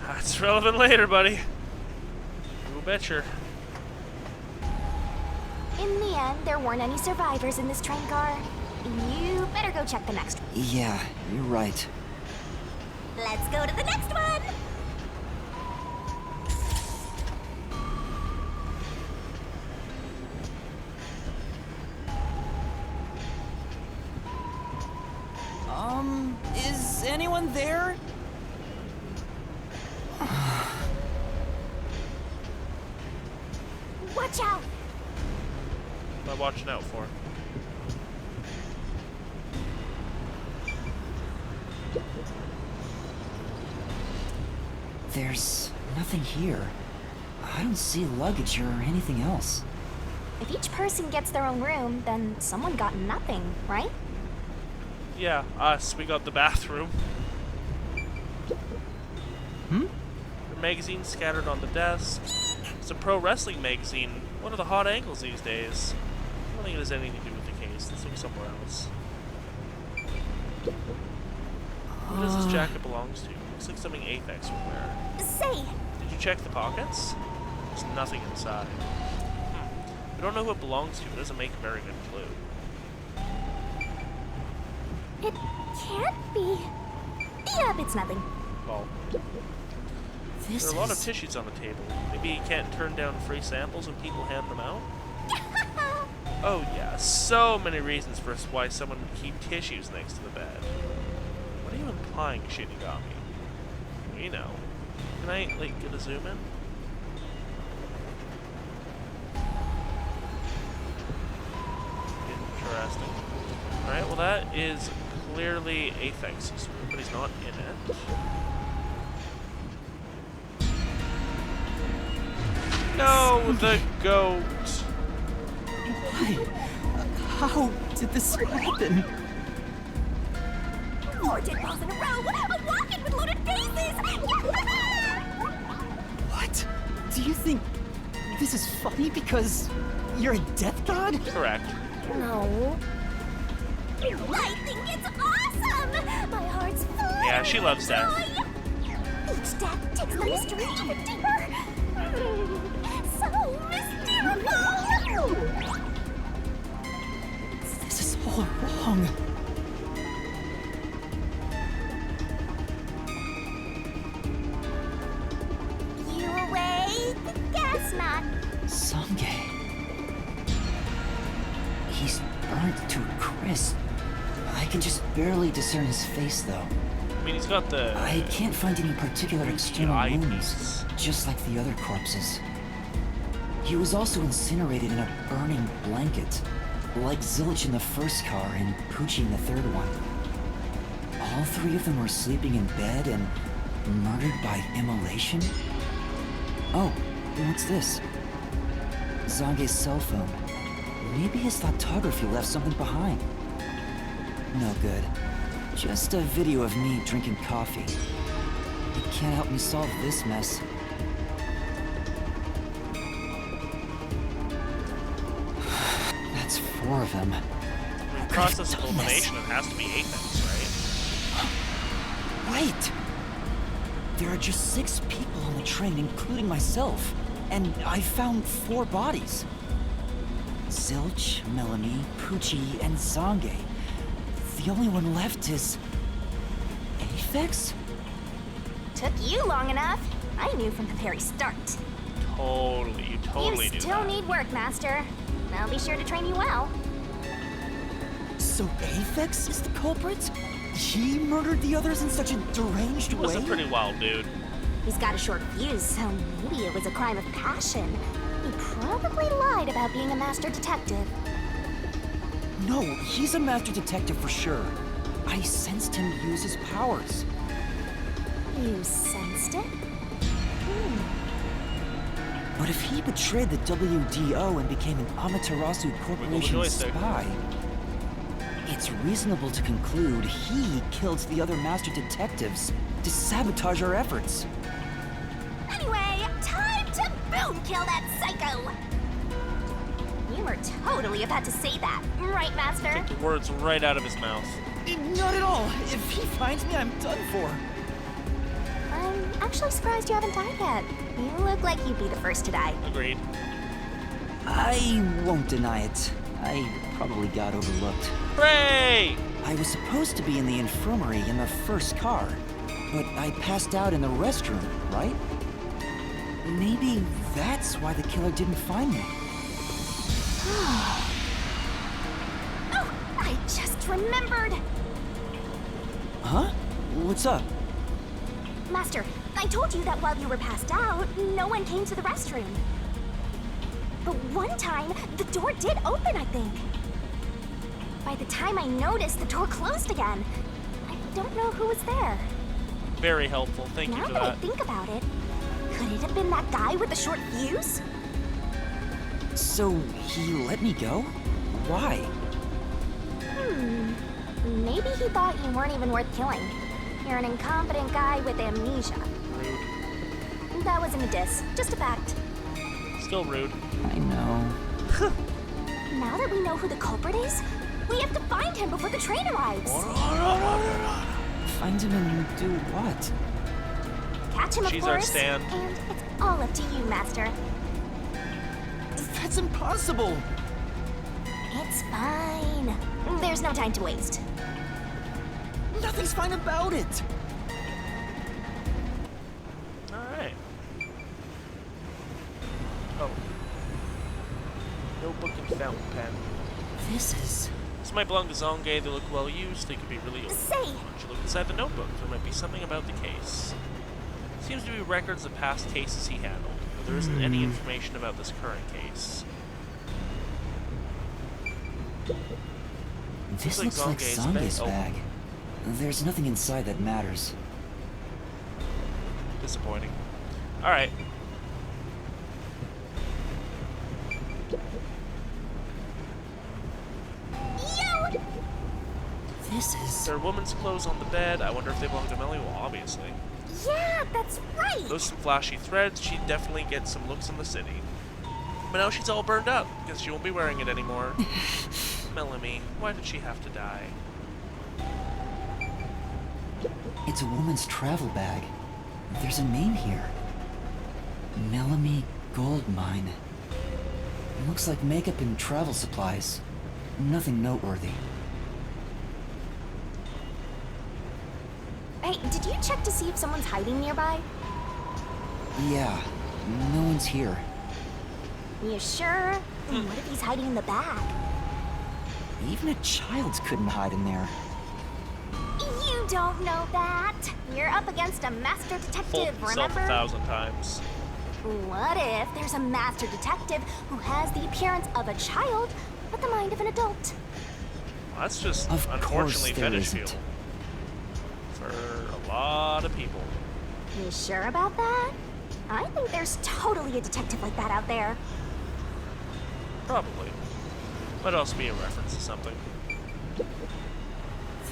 that's relevant later, buddy. You betcha. In the end, there weren't any survivors in this train car. You better go check the next one. Yeah, you're right. Let's go to the next one! Is anyone there? Watch out! What am I watching out for? There's nothing here. I don't see luggage or anything else. If each person gets their own room, then someone got nothing, right? Yeah, us. We got the bathroom. The magazine scattered on the desk. It's a pro wrestling magazine. What are the hot angles these days? I don't think it has anything to do with the case. Let's look somewhere else. Who does this jacket belongs to? Looks like something Apex would wear. Say, Did you check the pockets? There's nothing inside. We don't know who it belongs to. It doesn't make a very good clue. it can't be. Yep, it's nothing. Well, This there are a lot of is... tissues on the table. Maybe you can't turn down free samples when people hand them out? Oh yeah, so many reasons for why someone would keep tissues next to the bed. What are you implying, Shinigami? You know. Can I, like, get a zoom in? Interesting. Alright, well that is clearly Aphex's room, but he's not in it. No, the goat! Why? How did this happen? 4 dead balls in a row! A rocket with loaded faces! What? Do you think this is funny because you're a death god? Correct. No. I think it's awesome! My heart's full. Yeah, she loves death. Each death takes the mystery even deeper. So mystical! This is all wrong. You awake? Guess not. Sange. He's burnt to a crisp. I can just barely discern his face, though. I mean, he's got the... I can't find any particular external eye wounds, piece. just like the other corpses. He was also incinerated in a burning blanket, like Zilch in the first car and Poochie in the third one. All 3 of them were sleeping in bed and murdered by immolation? Oh, what's this? Zange's cell phone. Maybe his photography left something behind. No good. Just a video of me drinking coffee. It can't help me solve this mess. That's 4 of them. The process of elimination, it has to be Apex, right? Wait! There are just 6 people on the train, including myself. And I found 4 bodies. Zilch, Melanie, Poochie, and Zange. The only one left is... Aphex? Took you long enough. I knew from the very start. Totally, you totally You do still that. need work, Master. I'll be sure to train you well. So Aphex is the culprit? He murdered the others in such a deranged He was way? a pretty wild dude. He's got a short fuse, so maybe it was a crime of passion. He probably lied about being a master detective. No, he's a master detective for sure. I sensed him use his powers. You sensed it? But if he betrayed the WDO and became an Amaterasu Corporation joystick. spy, it's reasonable to conclude he killed the other master detectives to sabotage our efforts. Anyway, time to boom kill that psycho! You were totally about to say that, right, Master? Took the words right out of his mouth. Not at all. If he finds me, I'm done for. I'm actually surprised you haven't died yet. You look like you'd be the first to die. Agreed. I won't deny it. I probably got overlooked. Hooray! I was supposed to be in the infirmary in the first car, but I passed out in the restroom, right? Maybe that's why the killer didn't find me. Oh, I just remembered! Huh? What's up? Master, I told you that while you were passed out, no one came to the restroom. But one time, the door did open, I think. By the time I noticed, the door closed again. I don't know who was there. Very helpful. Thank you Now for that I that. think about it, could it have been that guy with the short fuse? So he let me go? Why? Maybe he thought you weren't even worth killing. You're an incompetent guy with amnesia. Rude. That wasn't a diss, just a fact. Still rude. I know. Now that we know who the culprit is, we have to find him before the train arrives. Find him and do what? Catch him, of She's our course. Stan. And it's all up to you, Master. That's impossible! It's fine. There's no time to waste. Nothing's fine about it! Alright. Oh. Notebook and fountain pen. This is... This might belong to Zange. They look well used. They could be really old. Say, Why don't you look inside the notebook? There might be something about the case. Seems to be records of past cases he handled, but there isn't any information about this current case. This Looks like looks like Zange's Zange's bag. bag. There's nothing inside that matters. Disappointing. Alright. yo! This is... There are woman's clothes on the bed. I wonder if they belong to Melly. Well, obviously. Yeah, that's right. Those some flashy threads. She'd definitely get some looks in the city. But now she's all burned up, because she won't be wearing it anymore. Melanie, why did she have to die? It's a woman's travel bag. There's a name here. Melanie Goldmine. Looks like makeup and travel supplies. Nothing noteworthy. Hey, did you check to see if someone's hiding nearby? Yeah, no one's here. You sure? What if he's hiding in the back? Even a child couldn't hide in there. You don't know that. You're up against a master Fold detective, himself remember? 1,000 times. What if there's a master detective who has the appearance of a child, but the mind of an adult? Well, that's just Of unfortunately course there fetish isn't. fuel. For a lot of people. You sure about that? I think there's totally a detective like that out there. Probably. Might also be a reference to something.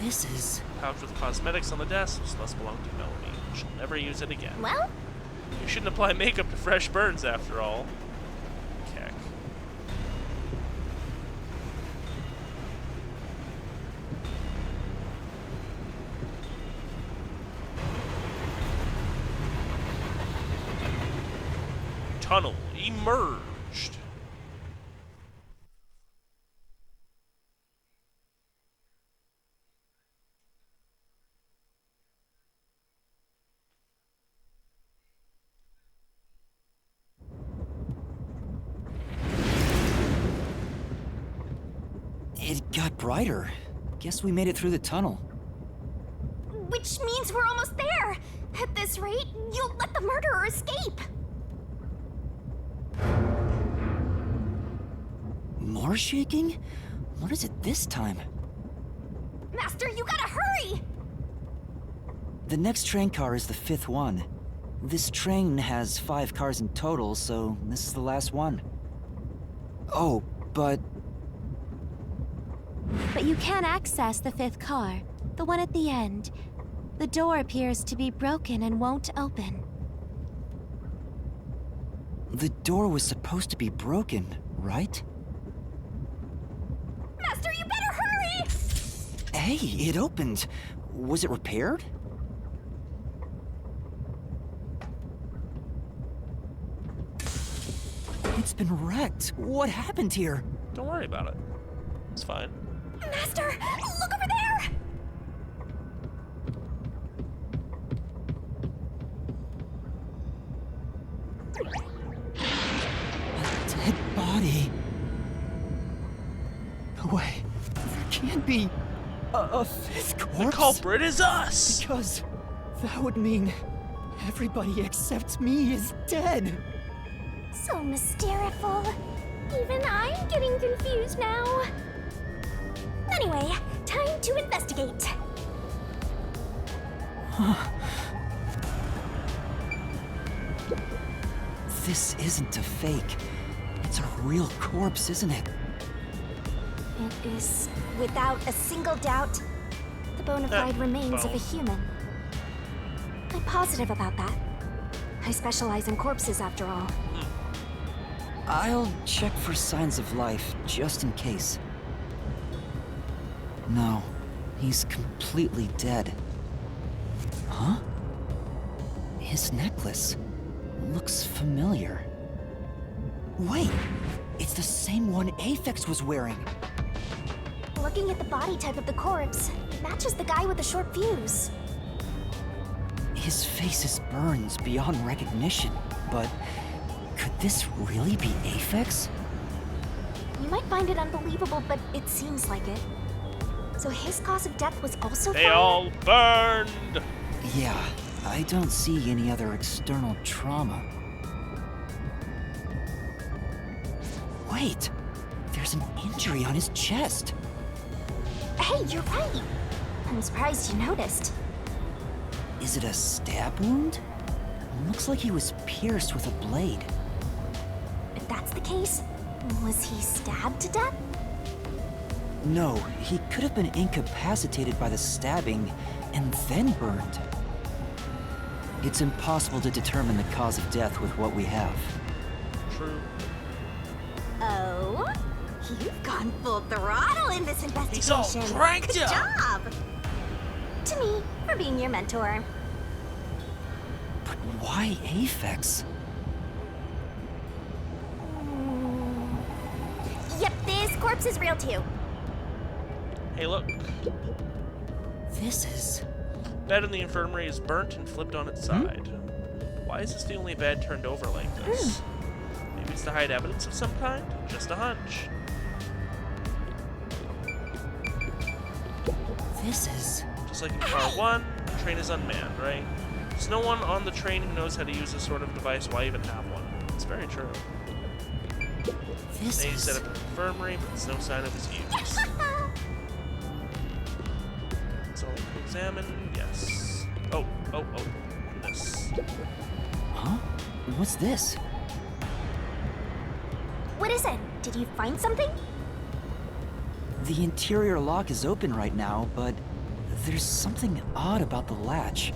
This is... Pouch with cosmetics on the desk. This must belong to Melanie. She'll never use it again. Well, You shouldn't apply makeup to fresh burns, after all. Keck. Tunnel emerged. got brighter. Guess we made it through the tunnel. Which means we're almost there. At this rate, you'll let the murderer escape. More shaking? What is it this time? Master, you gotta hurry! The next train car is the 5th one. This train has 5 cars in total, so this is the last one. Oh, but you can access the 5th car, the one at the end. The door appears to be broken and won't open. the door was supposed to be broken, right? Master, you better hurry! Hey, it opened. Was it repaired? It's been wrecked. What happened here? Don't worry about it. It's fine. Master, look over there! A dead body. No way. There can't be a fifth corpse. The culprit is us! Because that would mean everybody except me is dead. So mysteriful. Even I'm getting confused now. Anyway, time to investigate. This isn't a fake. It's a real corpse, isn't it? It is, without a single doubt, the bona fide remains of a human. I'm positive about that. I specialize in corpses, after all. I'll check for signs of life, just in case. No, he's completely dead. Huh? His necklace looks familiar. Wait, it's the same one Aphex was wearing. Looking at the body type of the corpse, it matches the guy with the short fuse. His face is burned beyond recognition, but could this really be Aphex? You might find it unbelievable, but it seems like it. So his cause of death was also They fire? all burned! Yeah, I don't see any other external trauma. Wait, there's an injury on his chest. Hey, you're right. I'm surprised you noticed. Is it a stab wound? Looks like he was pierced with a blade. If that's the case, was he stabbed to death? No, he could have been incapacitated by the stabbing and then burned. It's impossible to determine the cause of death with what we have. True. Oh? You've gone full throttle in this investigation. He's all cranked Good up. job! To me, for being your mentor. But why Aphex? Yep, this corpse is real too. Hey, look. This is... Bed in the infirmary is burnt and flipped on its side. Why is this the only bed turned over like this? Maybe it's to hide evidence of some kind? Just a hunch. This is... Just like in car 1, the train is unmanned, right? There's no one on the train who knows how to use this sort of device. Why even have one? It's very true. This They is... set up an infirmary, but there's no sign of its use. So, examine, yes. Oh, this. Huh? What's this? What is it? Did you find something? The interior lock is open right now, but there's something odd about the latch.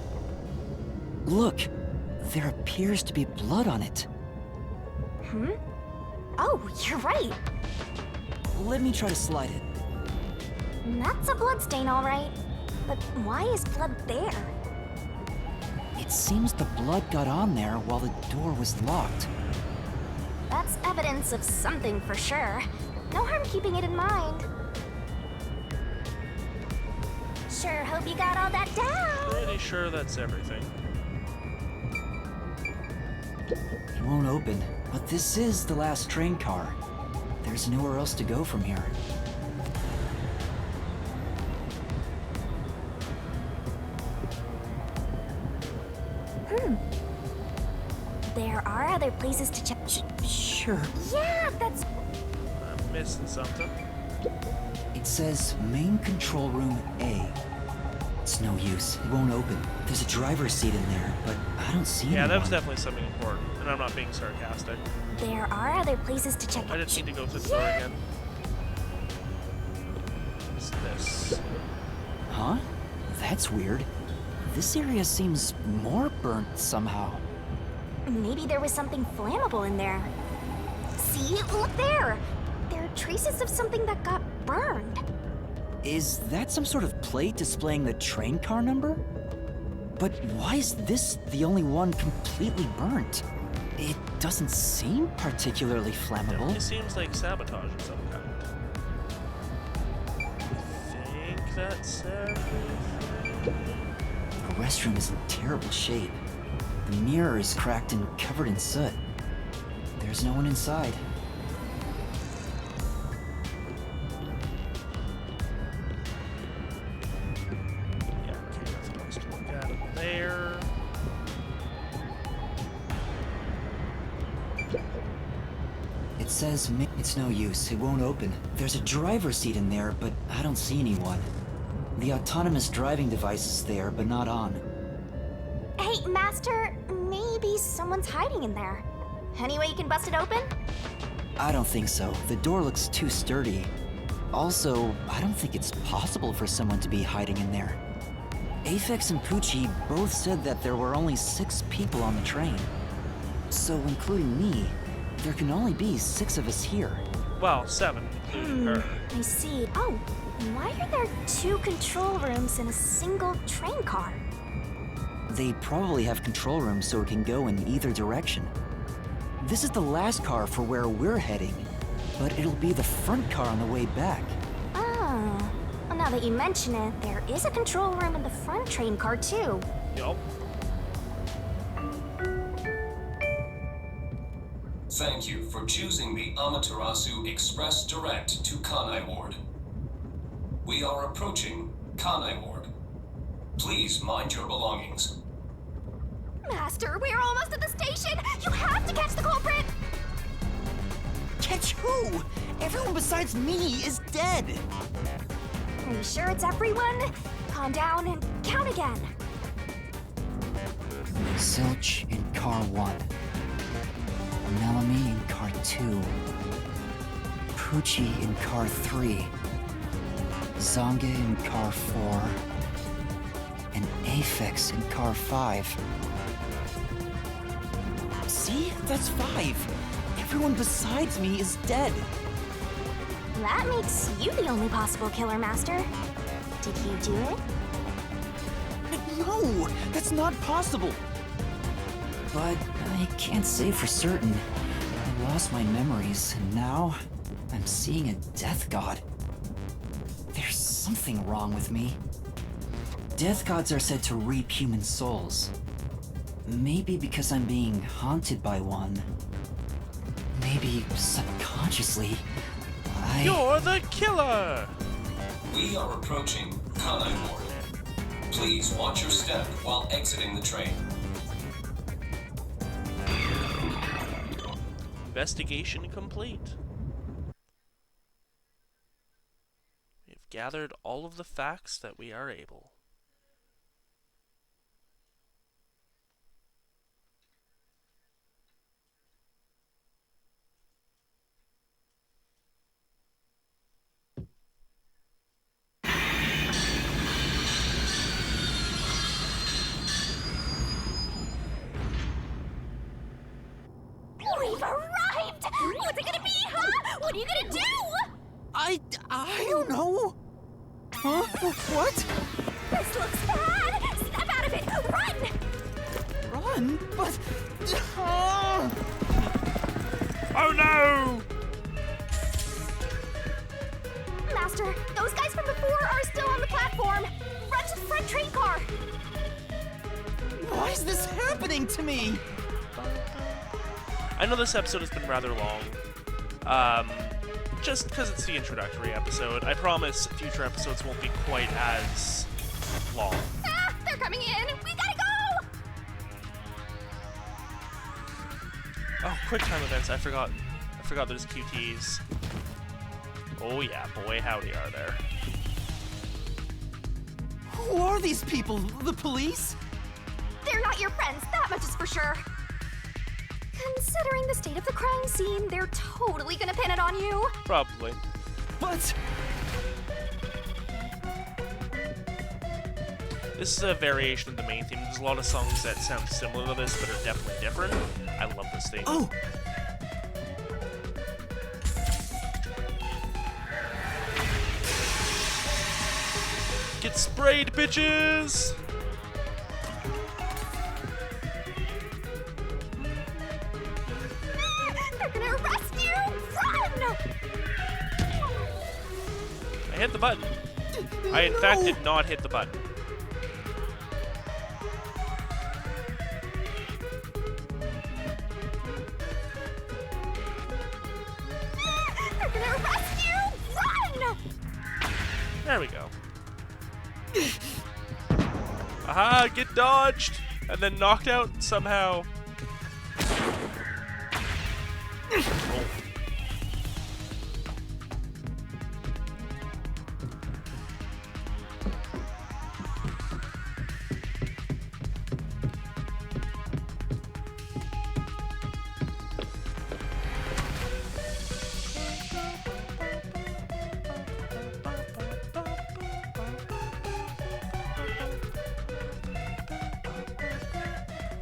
Look, there appears to be blood on it. Oh, you're right. Let me try to slide it. That's a bloodstain, all right. But why is blood there? It seems the blood got on there while the door was locked. That's evidence of something for sure. No harm keeping it in mind. Sure hope you got all that down. Pretty sure that's everything. It won't open, but this is the last train car. There's nowhere else to go from here. There are other places to check. Sure. Yeah, that's. I'm missing something. It says main control room A. It's no use. It won't open. There's a driver's seat in there, but I don't see anyone. Yeah, that was definitely something important, and I'm not being sarcastic. There are other places to check. I didn't need to go through the door again. What's this? Huh? That's weird. This area seems more burnt somehow. Maybe there was something flammable in there. See? Look there! There are traces of something that got burned. Is that some sort of plate displaying the train car number? But why is this the only one completely burnt? It doesn't seem particularly flammable. Definitely seems like sabotage of some kind. I think that's everything. The restroom is in terrible shape. The mirror is cracked and covered in soot. There's no one inside. Yeah, okay, nothing else to look at in there. It says it's no use. It won't open. There's a driver's seat in there, but I don't see anyone. The autonomous driving device is there, but not on. Hey, Master, maybe someone's hiding in there. Any way you can bust it open? I don't think so. The door looks too sturdy. Also, I don't think it's possible for someone to be hiding in there. Aphex and Poochie both said that there were only 6 people on the train. So, including me, there can only be 6 of us here. Well, 7, including her. I see. Oh, why are there 2 control rooms in a single train car? They probably have control rooms so it can go in either direction. This is the last car for where we're heading, but it'll be the front car on the way back. Oh, well, now that you mention it, there is a control room in the front train car too. Yup. Thank you for choosing the Amaterasu Express Direct to Kanai Ward. We are approaching Kanai Ward. Please mind your belongings. Master, we are almost at the station! You have to catch the culprit! Catch who? Everyone besides me is dead! Are you sure it's everyone? Calm down and count again. Zilch in car 1. Melanie in car 2. Poochie in car 3. Zonga in car 4. And Aphex in car 5. See? That's 5. Everyone besides me is dead. That makes you the only possible killer, Master. Did you do it? No! That's not possible! But I can't say for certain. I lost my memories, and now I'm seeing a death god. There's something wrong with me. Death gods are said to reap human souls. Maybe because I'm being haunted by one. Maybe subconsciously, You're the killer! We are approaching Kanai Ward. Please watch your step while exiting the train. Investigation complete. We have gathered all of the facts that we are able. We've arrived! What's it gonna be, huh? What are you gonna do? I don't know. Huh? What? This looks bad! Snap out of it! Run! Run? But... Oh no! Master, those guys from before are still on the platform! Run to the front train car! Why is this happening to me? I know this episode has been rather long, just because it's the introductory episode. I promise future episodes won't be quite as long. Ah! They're coming in! We gotta go! quick time events. I forgot there's QTs. Oh yeah, boy howdy are there. Who are these people? The police? They're not your friends, that much is for sure. Considering the state of the crime scene, they're totally gonna pin it on you. Probably. But This is a variation of the main theme. There's a lot of songs that sound similar to this, but are definitely different. I love this theme. oh, Get sprayed, bitches! They're gonna arrest you! Run! I hit the button. I, in fact, did not hit the button. They're gonna arrest you! Run! There we go. Aha, get dodged! And then knocked out somehow. Oh.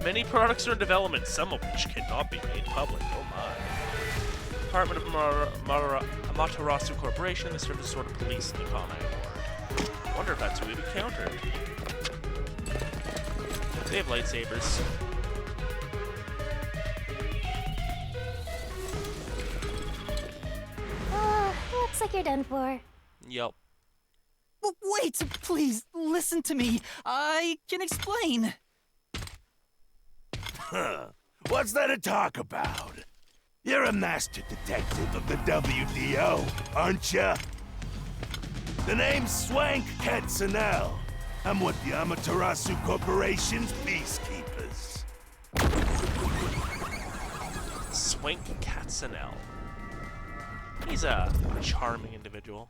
Many products are in development, some of which cannot be made public. Oh my. Department of Amaterasu Corporation, they serve as sort of police in the Kanai Award. I wonder if that's who we've encountered. They have lightsabers. Looks like you're done for. Yup. wait, please, listen to me. I can explain. Huh. What's there to talk about? You're a master detective of the WDO, aren't ya? The name's Swank Katzenell. I'm with the Amaterasu Corporation's peacekeepers. Swank Katzenell. He's a charming individual.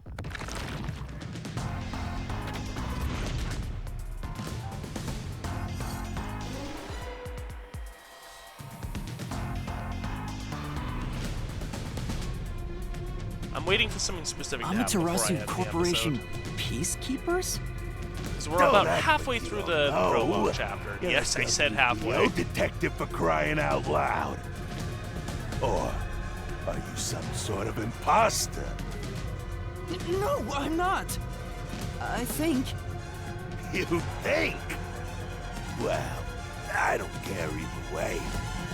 I'm waiting for something specific to happen before I Amaterasu end the Corporation episode. peacekeepers? So we're about halfway through the prologue chapter. You're Yes, a I said halfway. WDO detective for crying out loud. Or are you some sort of imposter? No, I'm not. I think. You think? Well, I don't care either way.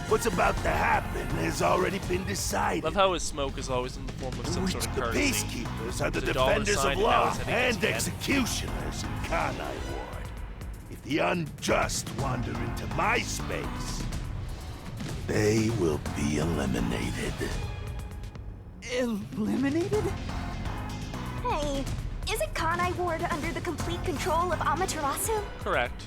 What's about to happen has already been decided. Love how his smoke is always in the form of some sort of The currency. peacekeepers are the There's a dollar defenders sign of and law now it's heading and to 10. executioners in Kanai Ward. If the unjust wander into my space, they will be eliminated. Eliminated? Hey, isn't Kanai Ward under the complete control of Amaterasu? Correct.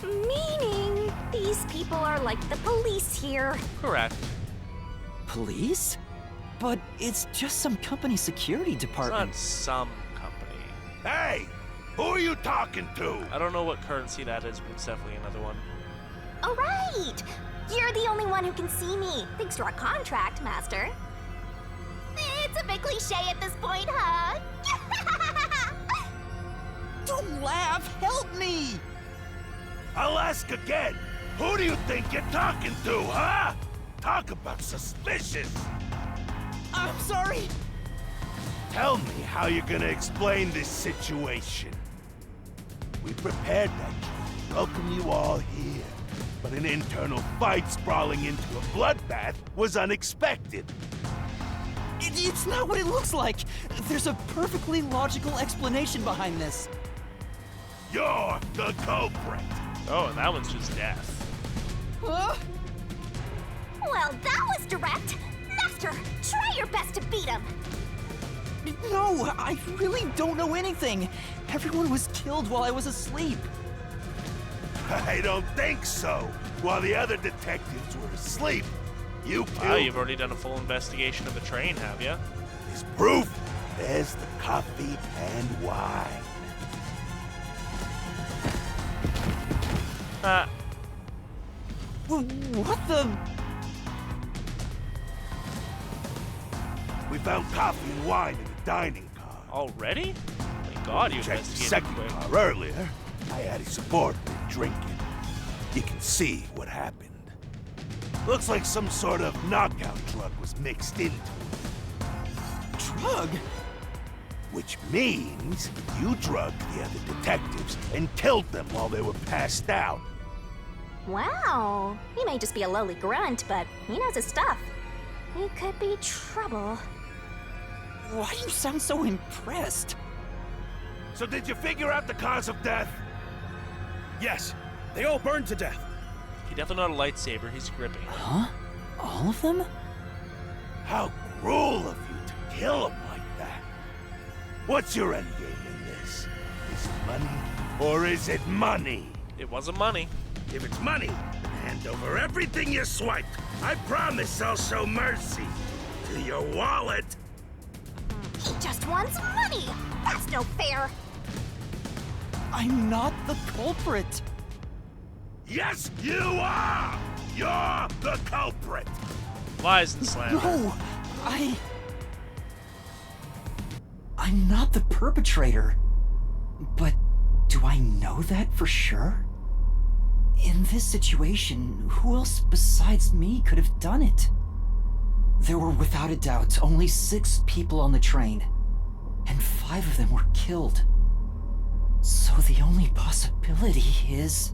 Meaning, these people are like the police here. Correct. Police? But it's just some company security It's department. not some company. Hey! Who are you talking to? I don't know what currency that is, but it's definitely another one. Oh, right! You're the only one who can see me, thanks to our contract, Master. It's a bit cliche at this point, huh? Don't laugh! Help me! I'll ask again. Who do you think you're talking to, huh? Talk about suspicious. I'm sorry! Tell me how you're gonna explain this situation. We prepared that to welcome you all here, but an internal fight sprawling into a bloodbath was unexpected. It's not what it looks like! There's a perfectly logical explanation behind this. You're the culprit. Oh, and that one's just death. Huh? Well, that was direct. Master, try your best to beat him. No, I really don't know anything. Everyone was killed while I was asleep. I don't think so. While the other detectives were asleep, You killed Wow, you've already done a full investigation of the train, have you? is proof. There's the coffee and wine. What the? We found coffee and wine in the dining car. Already? Thank God you Checked the investigated second quick. car earlier. I had his subordinate drinking. You can see what happened. Looks like some sort of knockout drug was mixed into it. Drug? Which means you drugged the other detectives and killed them while they were passed out. Wow. He may just be a lowly grunt, but he knows his stuff. He could be trouble. Why do you sound so impressed? So did you figure out the cause of death? Yes, they all burned to death. He definitely not a lightsaber, he's gripping it. Huh? All of them? How cruel of you to kill them like that. What's your endgame in this? Is it money or is it money? It wasn't money. If it's money, hand over everything you swiped. I promise I'll show mercy to your wallet. He just wants money. That's no fair. I'm not the culprit. Yes, you are! You're the culprit! Lies and slander. No, I'm not the perpetrator. But do I know that for sure? In this situation, who else besides me could have done it? There were without a doubt only 6 people on the train, and 5 of them were killed. So the only possibility is...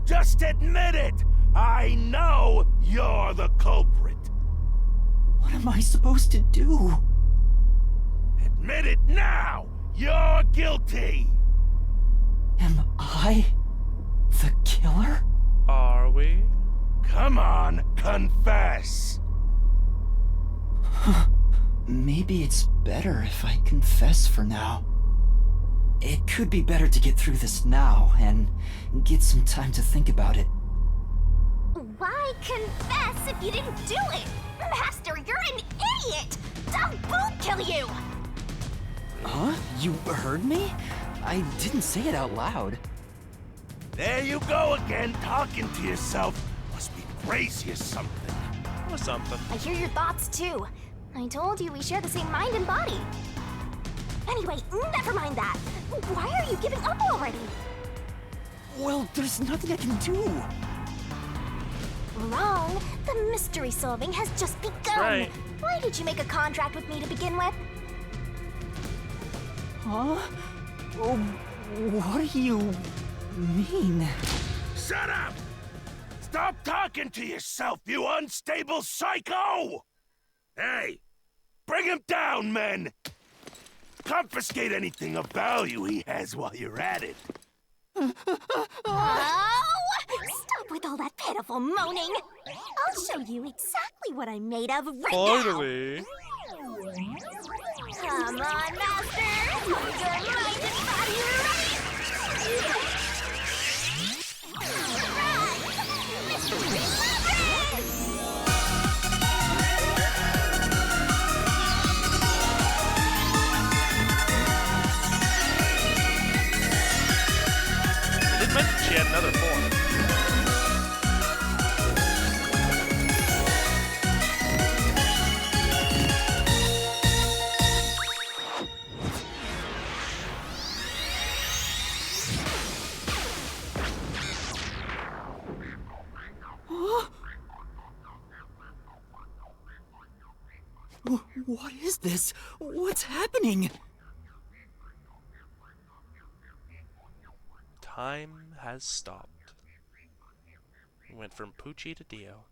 Just admit it! I know you're the culprit! What am I supposed to do? Admit it now! You're guilty! Am I the killer? Are we? Come on, confess! Maybe it's better if I confess for now. It could be better to get through this now and get some time to think about it. Why confess if you didn't do it? Master, you're an idiot! I'll boom kill you! Huh? You heard me? I didn't say it out loud. There you go again, talking to yourself. Must be crazy or something. Or something. I hear your thoughts too. I told you we share the same mind and body. Anyway, never mind that. Why are you giving up already? Well, there's nothing I can do. Wrong. The mystery solving has just begun. right. Why did you make a contract with me to begin with? Huh? Oh, what do you mean? Shut up! Stop talking to yourself, you unstable psycho! Hey, bring him down, men! Confiscate anything of value he has while you're at it. Oh! Stop with all that pitiful moaning. I'll show you exactly what I'm made of right Finally. now. Come on, Master! Your mind and body ready? Right! Mystery solving! It did mention she had another form. What is this? What's happening? Time has stopped. We went from Poochie to Dio.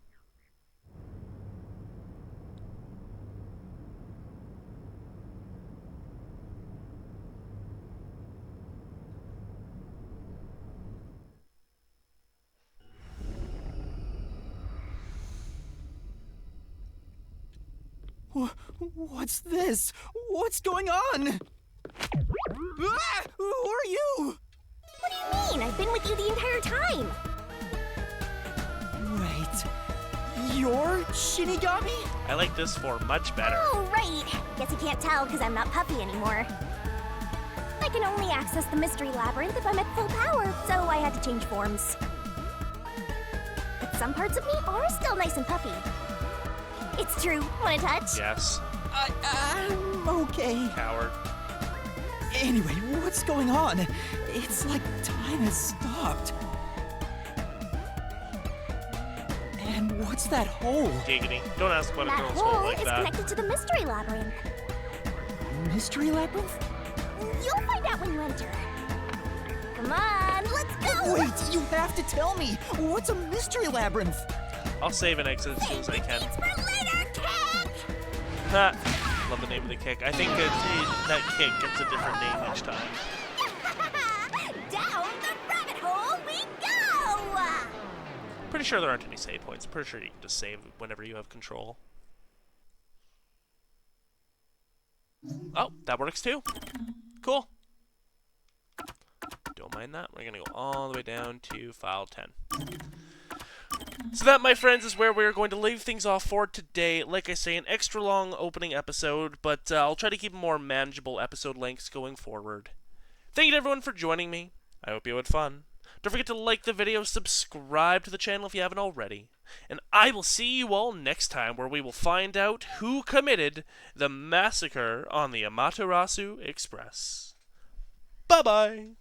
What's this? What's going on? Ah! Who are you? What do you mean? I've been with you the entire time. Wait, You're Shinigami? I like this form much better. Oh, right. Guess you can't tell because I'm not Puffy anymore. I can only access the Mystery Labyrinth if I'm at full power, so I had to change forms. But some parts of me are still nice and puffy. It's true. Want a touch? Yes. I'm okay. Coward. Anyway, what's going on? It's like time has stopped. And what's that hole? Giggity. Don't ask about a That girl's hole hole like is that. connected to the Mystery Labyrinth. Mystery Labyrinth? You'll find out when you enter. Come on, let's go! Wait, you have to tell me. What's a Mystery Labyrinth? I'll save and exit as soon as I can. It's for later, kick! Ha! Love the name of the kick. I think that kick gets a different name each time. Down the rabbit hole we go! Pretty sure there aren't any save points. Pretty sure you can just save whenever you have control. Oh, that works too. Cool. Don't mind that. We're going to go all the way down to file 10. So that, my friends, is where we're going to leave things off for today. Like I say, an extra long opening episode, but I'll try to keep more manageable episode lengths going forward. Thank you to everyone for joining me. I hope you had fun. Don't forget to like the video, subscribe to the channel if you haven't already. And I will see you all next time, where we will find out who committed the massacre on the Amaterasu Express. Bye-bye!